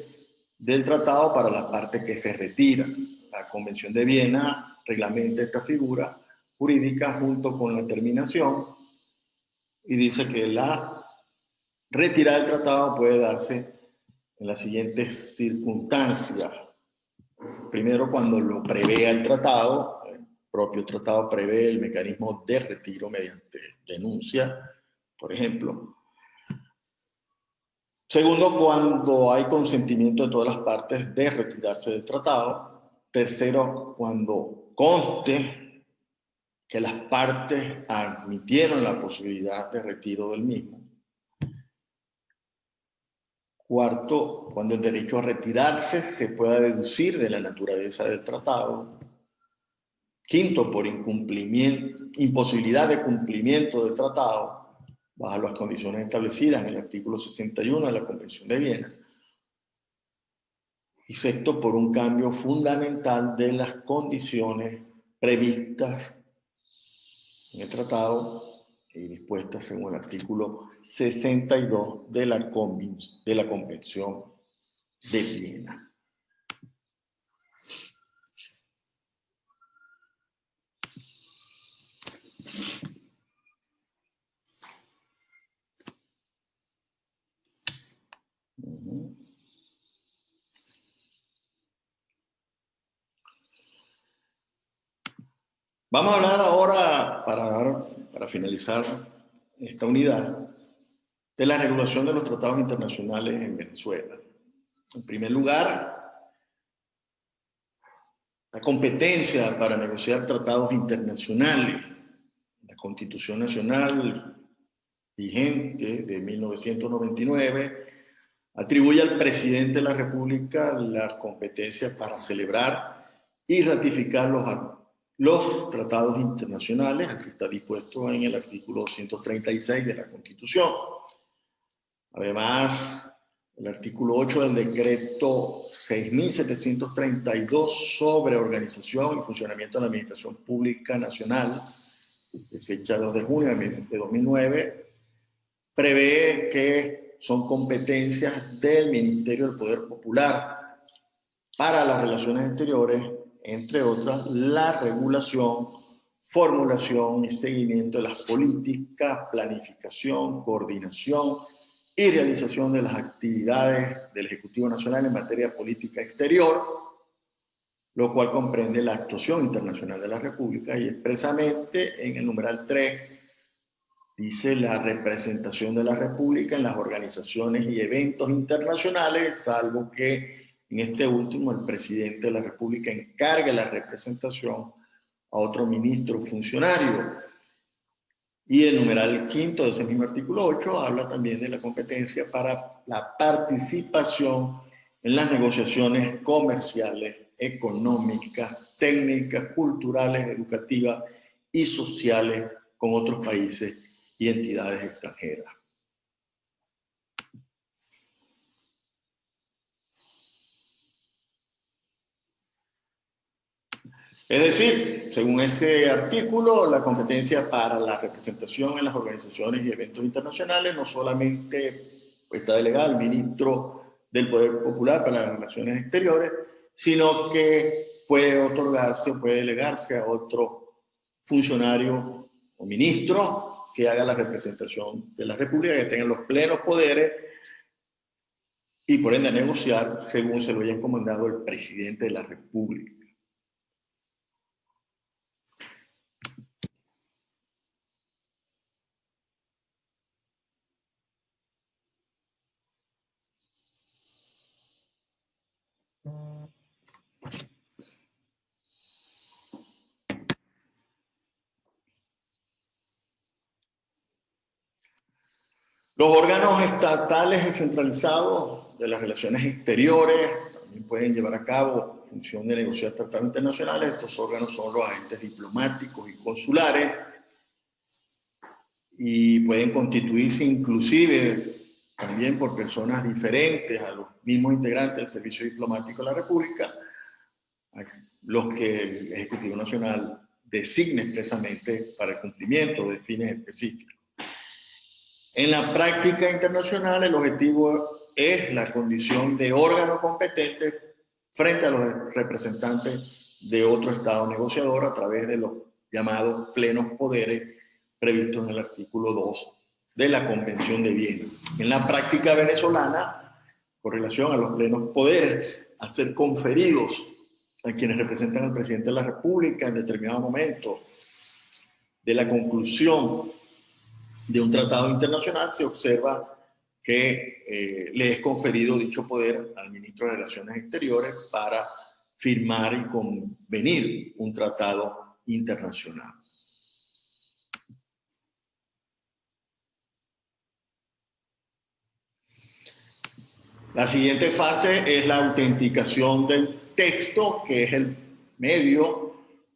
del tratado para la parte que se retira. La Convención de Viena reglamenta esta figura jurídica junto con la terminación y dice que la retirada del tratado puede darse en las siguientes circunstancias. Primero, cuando lo prevea el tratado, el propio tratado prevé el mecanismo de retiro mediante denuncia, por ejemplo. Segundo, cuando hay consentimiento de todas las partes de retirarse del tratado. Tercero, cuando conste que las partes admitieron la posibilidad de retiro del mismo. Cuarto, cuando el derecho a retirarse se pueda deducir de la naturaleza del tratado. Quinto, por imposibilidad de cumplimiento del tratado, bajo las condiciones establecidas en el artículo 61 de la Convención de Viena. Y sexto, por un cambio fundamental de las condiciones previstas en el tratado y dispuestas según el artículo 62 de la Convención de Viena. Vamos a hablar ahora, para finalizar esta unidad, de la regulación de los tratados internacionales en Venezuela. En primer lugar, la competencia para negociar tratados internacionales. La Constitución Nacional vigente de 1999 atribuye al presidente de la República la competencia para celebrar y ratificar los tratados internacionales, así está dispuesto en el artículo 136 de la Constitución. Además, el artículo 8 del decreto 6.732 sobre organización y funcionamiento de la Administración Pública Nacional, de fecha 2 de junio de 2009, prevé que son competencias del Ministerio del Poder Popular para las relaciones exteriores, entre otras, la regulación, formulación y seguimiento de las políticas, planificación, coordinación y realización de las actividades del Ejecutivo Nacional en materia de política exterior, lo cual comprende la actuación internacional de la República, y expresamente en el numeral 3 dice la representación de la República en las organizaciones y eventos internacionales, salvo que en este último el presidente de la República encargue la representación a otro ministro o funcionario. Y el numeral 5 de ese mismo artículo 8 habla también de la competencia para la participación en las negociaciones comerciales, económicas, técnicas, culturales, educativas y sociales con otros países y entidades extranjeras. Es decir, según ese artículo, la competencia para la representación en las organizaciones y eventos internacionales no solamente está delegada al ministro del Poder Popular para las Relaciones Exteriores, sino que puede otorgarse o puede delegarse a otro funcionario o ministro que haga la representación de la República, que tenga los plenos poderes y por ende a negociar según se lo haya encomendado el presidente de la República. Los órganos estatales descentralizados de las relaciones exteriores también pueden llevar a cabo función de negociar tratados internacionales. Estos órganos son los agentes diplomáticos y consulares y pueden constituirse inclusive también por personas diferentes a los mismos integrantes del Servicio Diplomático de la República, los que el Ejecutivo Nacional designe expresamente para el cumplimiento de fines específicos. En la práctica internacional, el objetivo es la condición de órgano competente frente a los representantes de otro Estado negociador a través de los llamados plenos poderes previstos en el artículo 2 de la Convención de Viena. En la práctica venezolana, con relación a los plenos poderes a ser conferidos a quienes representan al presidente de la República en determinado momento de la conclusión de un tratado internacional, se observa que le es conferido dicho poder al ministro de Relaciones Exteriores para firmar y convenir un tratado internacional. La siguiente fase es la autenticación del texto, que es el medio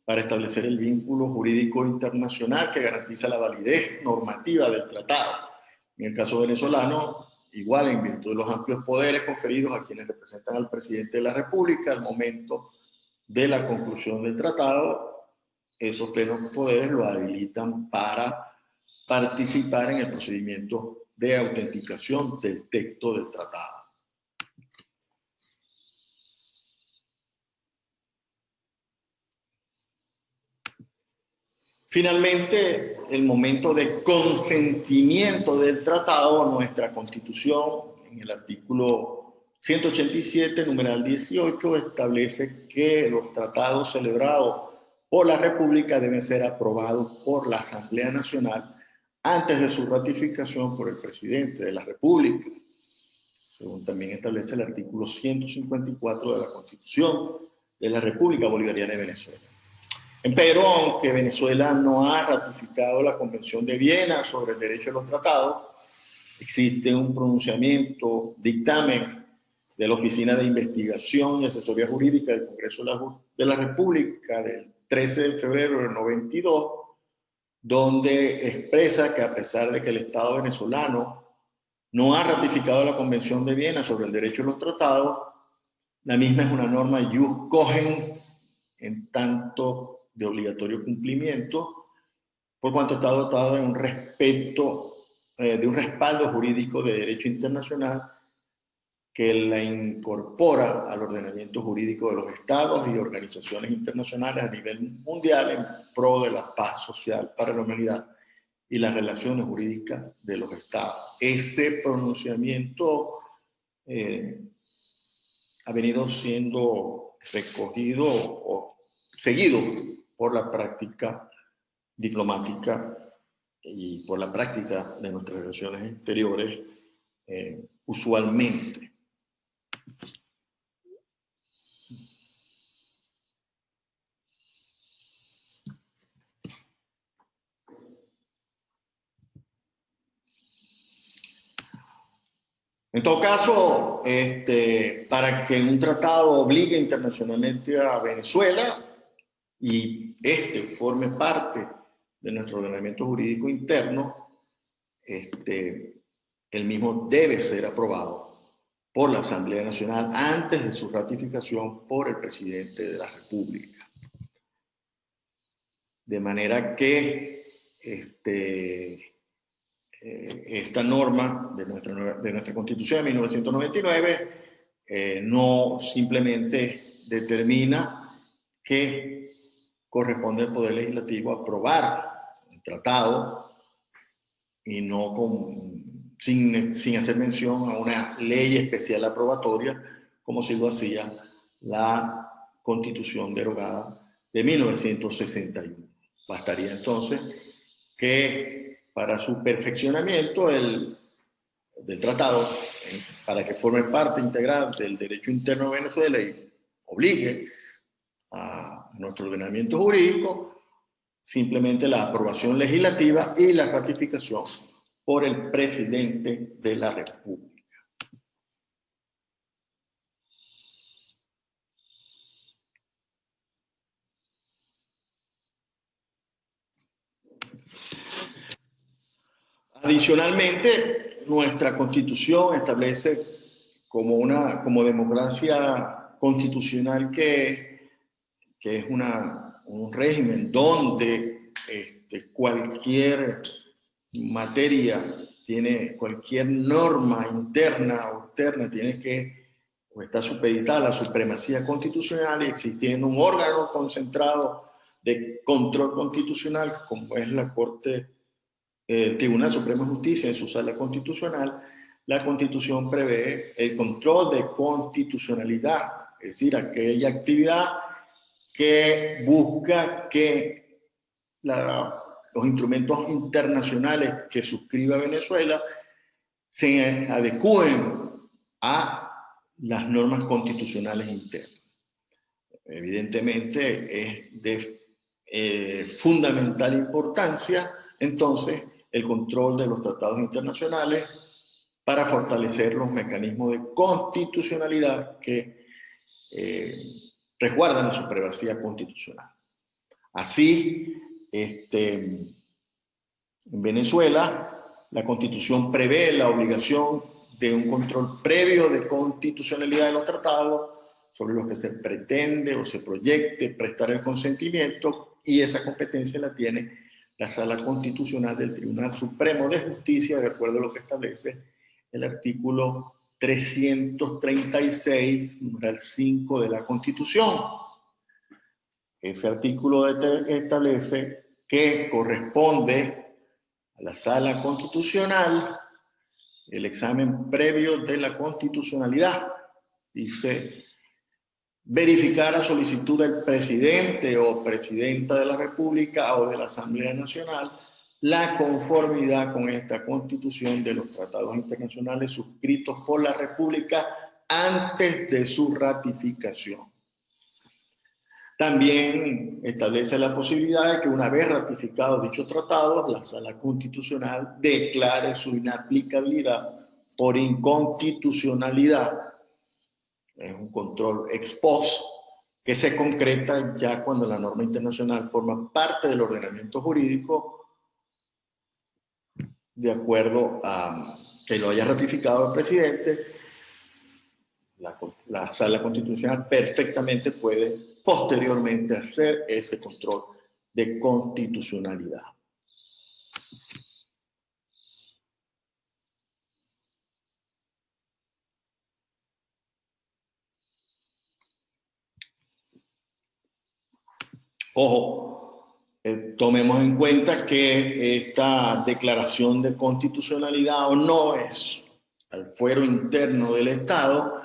para establecer el vínculo jurídico internacional que garantiza la validez normativa del tratado. En el caso venezolano, igual en virtud de los amplios poderes conferidos a quienes representan al presidente de la República al momento de la conclusión del tratado, esos plenos poderes lo habilitan para participar en el procedimiento de autenticación del texto del tratado. Finalmente, el momento de consentimiento del tratado, nuestra Constitución, en el artículo 187, numeral 18, establece que los tratados celebrados por la República deben ser aprobados por la Asamblea Nacional antes de su ratificación por el presidente de la República, según también establece el artículo 154 de la Constitución de la República Bolivariana de Venezuela. Pero, aunque Venezuela no ha ratificado la Convención de Viena sobre el derecho de los tratados, existe un pronunciamiento, dictamen de la Oficina de Investigación y Asesoría Jurídica del Congreso de la República del 13 de febrero del 92, donde expresa que a pesar de que el Estado venezolano no ha ratificado la Convención de Viena sobre el derecho de los tratados, la misma es una norma ius cogens, en tanto de obligatorio cumplimiento, por cuanto está dotada de un respaldo jurídico de derecho internacional que la incorpora al ordenamiento jurídico de los estados y organizaciones internacionales a nivel mundial en pro de la paz social para la humanidad y las relaciones jurídicas de los estados. Ese pronunciamiento ha venido siendo recogido o seguido por la práctica diplomática y por la práctica de nuestras relaciones exteriores usualmente. En todo caso, para que un tratado obligue internacionalmente a Venezuela y forme parte de nuestro ordenamiento jurídico interno, el mismo debe ser aprobado por la Asamblea Nacional antes de su ratificación por el presidente de la República. De manera que esta norma de nuestra Constitución de 1999 no simplemente determina que corresponde al Poder Legislativo aprobar el tratado y no sin hacer mención a una ley especial aprobatoria, como si lo hacía la Constitución derogada de 1961. Bastaría entonces que para su perfeccionamiento del tratado, para que forme parte integral del derecho interno de Venezuela y obligue a nuestro ordenamiento jurídico, simplemente la aprobación legislativa y la ratificación por el presidente de la República. Adicionalmente, nuestra Constitución establece como democracia constitucional que es un régimen donde cualquier materia cualquier norma interna o externa está supeditada a la supremacía constitucional, y existiendo un órgano concentrado de control constitucional como es la Tribunal Supremo de Justicia en su sala constitucional, la Constitución prevé el control de constitucionalidad, es decir, aquella actividad que busca que los instrumentos internacionales que suscriba Venezuela se adecúen a las normas constitucionales internas. Evidentemente es de fundamental importancia entonces el control de los tratados internacionales para fortalecer los mecanismos de constitucionalidad que resguardan la supremacía constitucional. Así, en Venezuela, la Constitución prevé la obligación de un control previo de constitucionalidad de los tratados sobre los que se pretende o se proyecte prestar el consentimiento, y esa competencia la tiene la Sala Constitucional del Tribunal Supremo de Justicia, de acuerdo a lo que establece el artículo 336, numeral 5 de la Constitución. Ese artículo establece que corresponde a la Sala Constitucional el examen previo de la constitucionalidad. Dice: verificar la solicitud del presidente o presidenta de la República o de la Asamblea Nacional la conformidad con esta Constitución de los tratados internacionales suscritos por la República antes de su ratificación. También establece la posibilidad de que una vez ratificados dichos tratados, la Sala Constitucional declare su inaplicabilidad por inconstitucionalidad. Es un control ex post que se concreta ya cuando la norma internacional forma parte del ordenamiento jurídico de acuerdo a que lo haya ratificado el presidente. La Sala Constitucional perfectamente puede posteriormente hacer ese control de constitucionalidad. Ojo, tomemos en cuenta que esta declaración de constitucionalidad o no es al fuero interno del Estado,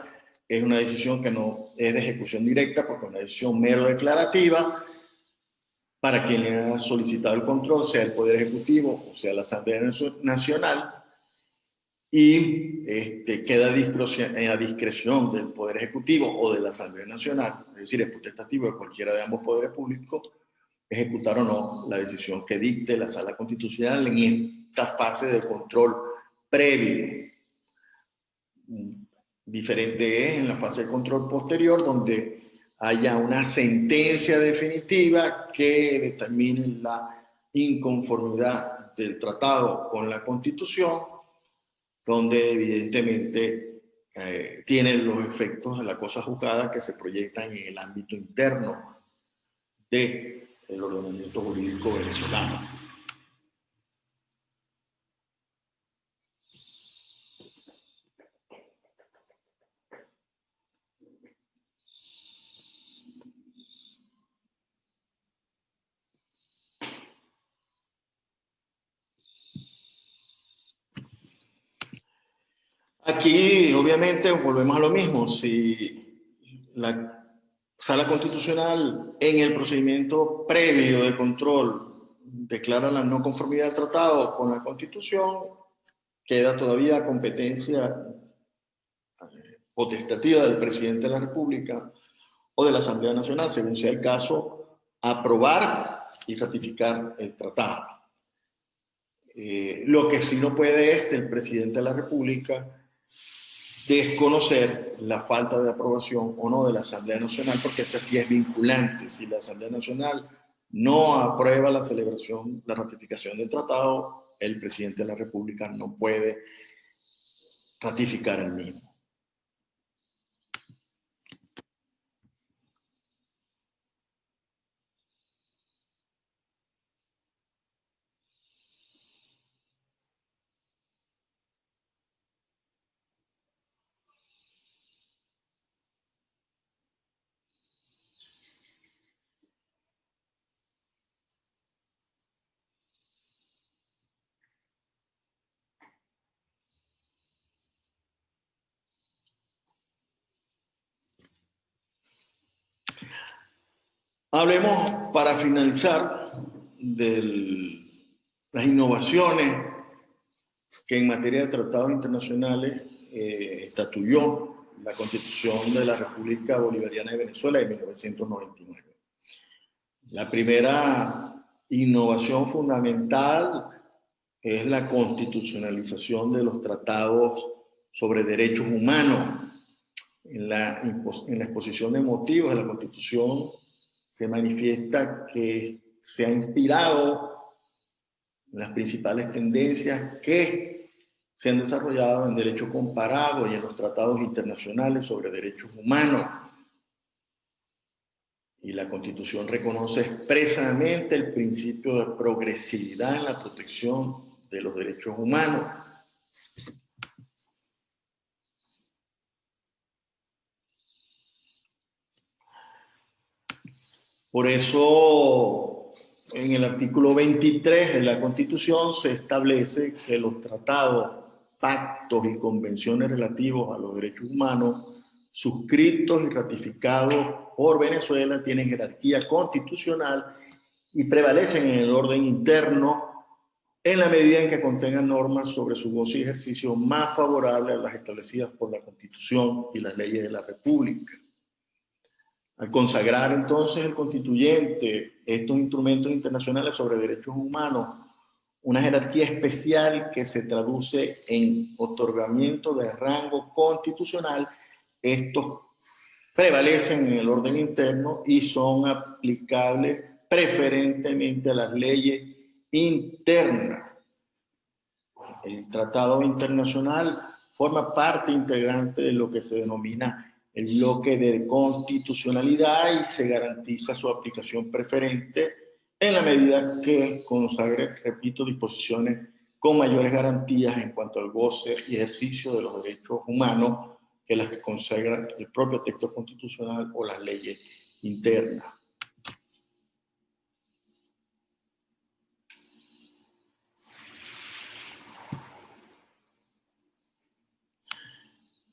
es una decisión que no es de ejecución directa porque es una decisión mero declarativa para quien le ha solicitado el control, sea el Poder Ejecutivo o sea la Asamblea Nacional, y queda a discreción del Poder Ejecutivo o de la Asamblea Nacional, es decir, es potestativo de cualquiera de ambos poderes públicos, ejecutar o no la decisión que dicte la Sala Constitucional en esta fase de control previo. Diferente es en la fase de control posterior, donde haya una sentencia definitiva que determine la inconformidad del tratado con la Constitución, donde evidentemente tienen los efectos de la cosa juzgada que se proyectan en el ámbito interno del ordenamiento jurídico venezolano. Aquí, obviamente, volvemos a lo mismo. Si la Sala Constitucional, en el procedimiento previo de control, declara la no conformidad del tratado con la Constitución, queda todavía competencia potestativa del presidente de la República o de la Asamblea Nacional, según sea el caso, aprobar y ratificar el tratado. Lo que sí no puede es el presidente de la República desconocer la falta de aprobación o no de la Asamblea Nacional, porque esta sí es vinculante. Si la Asamblea Nacional no aprueba la celebración, la ratificación del tratado, el presidente de la República no puede ratificar el mismo. Hablemos, para finalizar, de las innovaciones que en materia de tratados internacionales estatuyó la Constitución de la República Bolivariana de Venezuela de 1999. La primera innovación fundamental es la constitucionalización de los tratados sobre derechos humanos. En la exposición de motivos de la Constitución se manifiesta que se ha inspirado en las principales tendencias que se han desarrollado en derecho comparado y en los tratados internacionales sobre derechos humanos. Y la Constitución reconoce expresamente el principio de progresividad en la protección de los derechos humanos. Por eso, en el artículo 23 de la Constitución se establece que los tratados, pactos y convenciones relativos a los derechos humanos suscritos y ratificados por Venezuela tienen jerarquía constitucional y prevalecen en el orden interno en la medida en que contengan normas sobre su goce y ejercicio más favorables a las establecidas por la Constitución y las leyes de la República. Al consagrar entonces el constituyente estos instrumentos internacionales sobre derechos humanos, una jerarquía especial que se traduce en otorgamiento de rango constitucional, estos prevalecen en el orden interno y son aplicables preferentemente a las leyes internas. El tratado internacional forma parte integrante de lo que se denomina el bloque de constitucionalidad y se garantiza su aplicación preferente en la medida que consagre, repito, disposiciones con mayores garantías en cuanto al goce y ejercicio de los derechos humanos que las que consagran el propio texto constitucional o las leyes internas.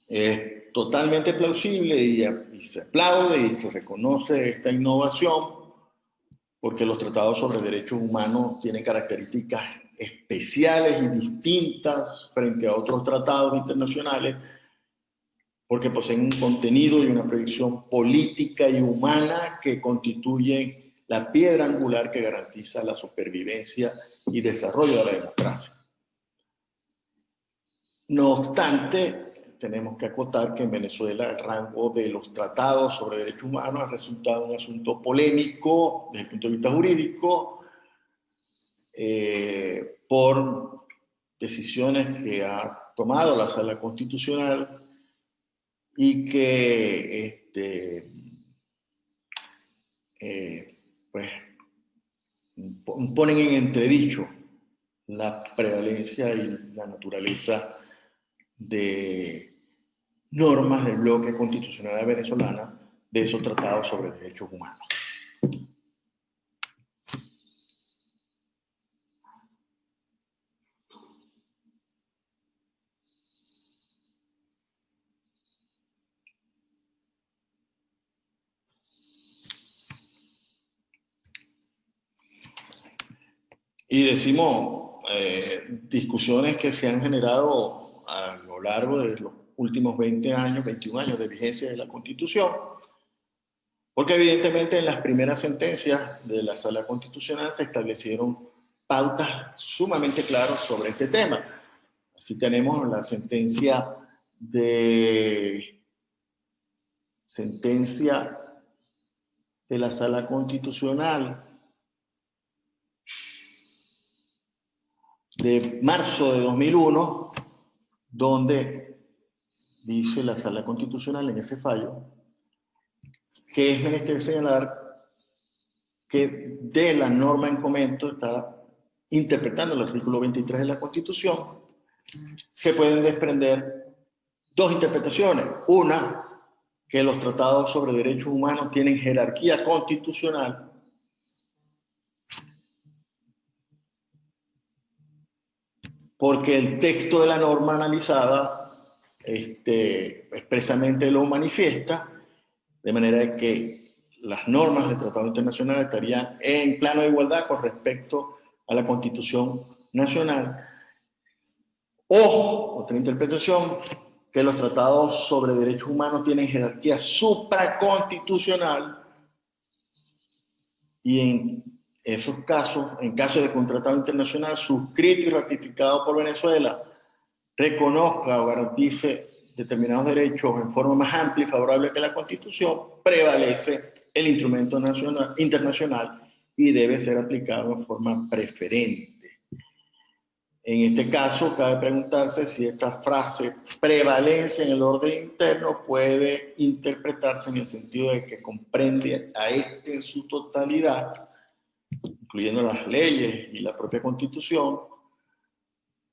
Es totalmente plausible y se aplaude y se reconoce esta innovación porque los tratados sobre derechos humanos tienen características especiales y distintas frente a otros tratados internacionales porque poseen un contenido y una proyección política y humana que constituyen la piedra angular que garantiza la supervivencia y desarrollo de la democracia. No obstante, tenemos que acotar que en Venezuela el rango de los tratados sobre derechos humanos ha resultado un asunto polémico desde el punto de vista jurídico por decisiones que ha tomado la Sala Constitucional y que pues, ponen en entredicho la prevalencia y la naturaleza de normas del bloque constitucional venezolana de esos tratados sobre derechos humanos. Y decimos discusiones que se han generado a lo largo de los últimos 20 años, 21 años de vigencia de la Constitución, porque evidentemente en las primeras sentencias de la Sala Constitucional se establecieron pautas sumamente claras sobre este tema. Así tenemos la sentencia de la Sala Constitucional de marzo de 2001, donde dice la Sala Constitucional en ese fallo que es menester señalar que de la norma en comento está interpretando el artículo 23 de la Constitución, se pueden desprender dos interpretaciones. Una, que los tratados sobre derechos humanos tienen jerarquía constitucional, porque el texto de la norma analizada expresamente lo manifiesta, de manera que las normas del Tratado Internacional estarían en plano de igualdad con respecto a la Constitución Nacional. O, otra interpretación, que los tratados sobre derechos humanos tienen jerarquía supraconstitucional y en esos casos, en caso de que un tratado internacional suscrito y ratificado por Venezuela reconozca o garantice determinados derechos en forma más amplia y favorable que la Constitución, prevalece el instrumento internacional y debe ser aplicado en forma preferente. En este caso, cabe preguntarse si esta frase prevalencia en el orden interno puede interpretarse en el sentido de que comprende a este en su totalidad, incluyendo las leyes y la propia Constitución,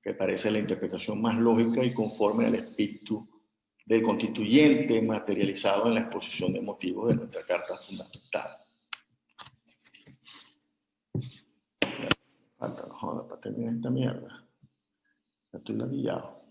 que parece la interpretación más lógica y conforme al espíritu del constituyente materializado en la exposición de motivos de nuestra Carta Fundamental. Falta, no joda, para terminar esta mierda. Ya estoy ladillado.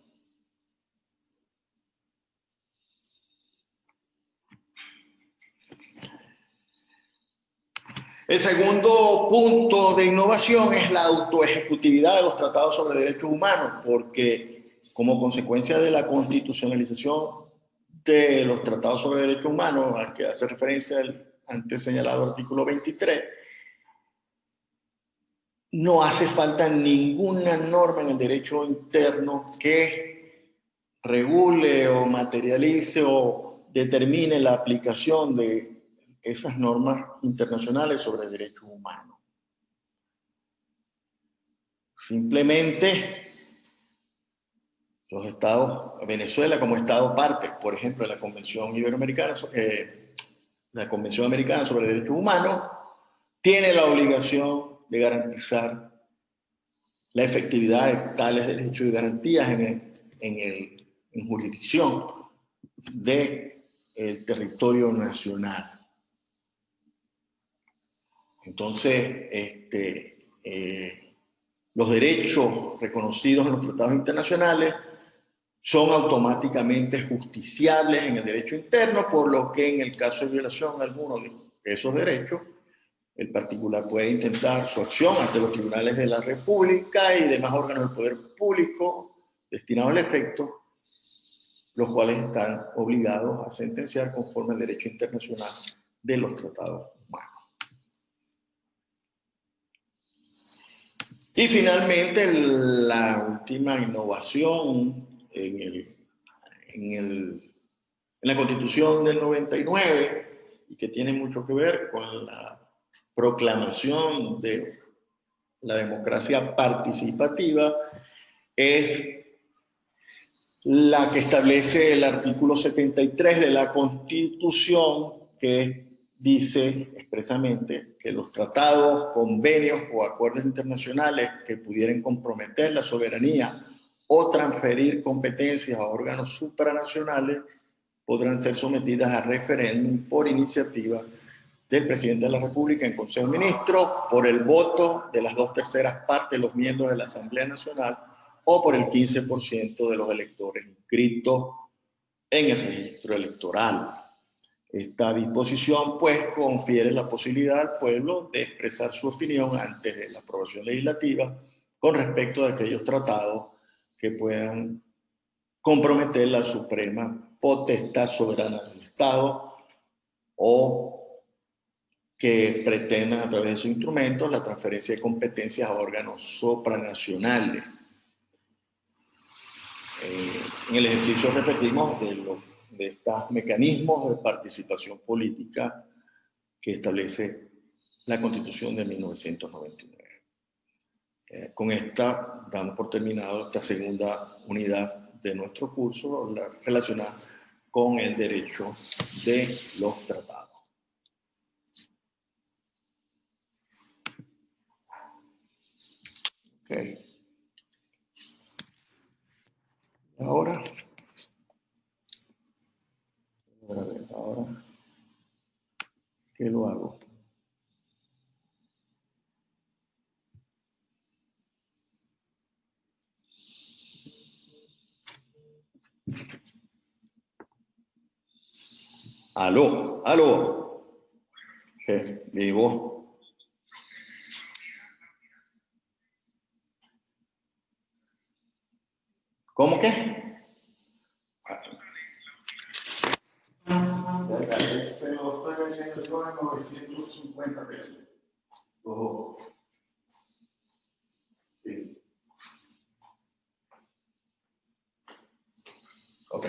El segundo punto de innovación es la autoejecutividad de los tratados sobre derechos humanos, porque como consecuencia de la constitucionalización de los tratados sobre derechos humanos, al que hace referencia el antes señalado artículo 23, no hace falta ninguna norma en el derecho interno que regule o materialice o determine la aplicación de esas normas internacionales sobre derechos humanos. Simplemente los estados, Venezuela como estado parte, por ejemplo, de la Convención Iberoamericana, la Convención Americana sobre Derechos Humanos, tiene la obligación de garantizar la efectividad de tales derechos y garantías en jurisdicción del territorio nacional. Entonces, los derechos reconocidos en los tratados internacionales son automáticamente justiciables en el derecho interno, por lo que en el caso de violación de alguno de esos derechos, el particular puede intentar su acción ante los tribunales de la República y demás órganos del poder público destinados al efecto, los cuales están obligados a sentenciar conforme al derecho internacional de los tratados humanos. Y finalmente, la última innovación en la Constitución del 99, y que tiene mucho que ver con la proclamación de la democracia participativa, es la que establece el artículo 73 de la Constitución, que dice expresamente que los tratados, convenios o acuerdos internacionales que pudieran comprometer la soberanía o transferir competencias a órganos supranacionales podrán ser sometidas a referéndum por iniciativa del presidente de la República en Consejo de Ministros, por el voto de las 2/3 partes de los miembros de la Asamblea Nacional o por el 15% de los electores inscritos en el registro electoral. Esta disposición, pues, confiere la posibilidad al pueblo de expresar su opinión antes de la aprobación legislativa con respecto a aquellos tratados que puedan comprometer la suprema potestad soberana del Estado o que pretendan a través de sus instrumentos la transferencia de competencias a órganos supranacionales. En el ejercicio, repetimos, de estos mecanismos de participación política que establece la Constitución de 1999. Con esta damos por terminado esta segunda unidad de nuestro curso, relacionada con el derecho de los tratados. Okay. Ahora, ¿qué lo hago? Aló, aló. ¿Qué? Vivo. ¿Cómo que? Se lo estoy vendiendo yo en 950 pesos. Ojo. Sí. Ok.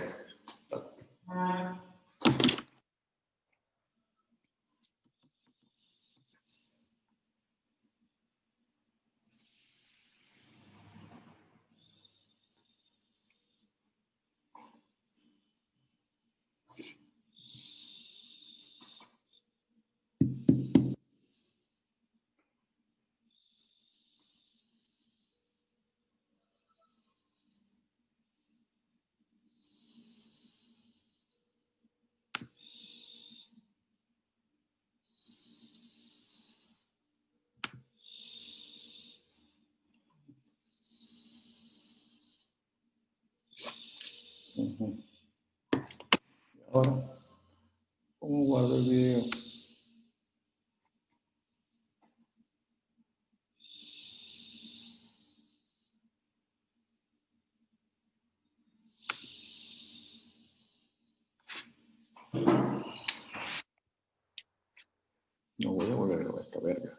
Ahora, ¿cómo guardo el video? No voy a volver a grabar esta verga.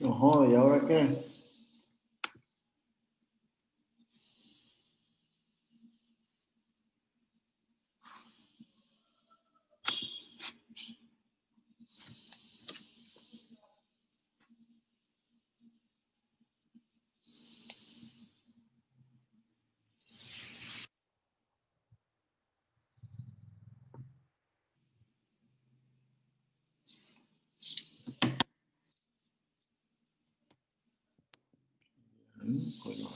No joder, ¿y ahora qué? Coño.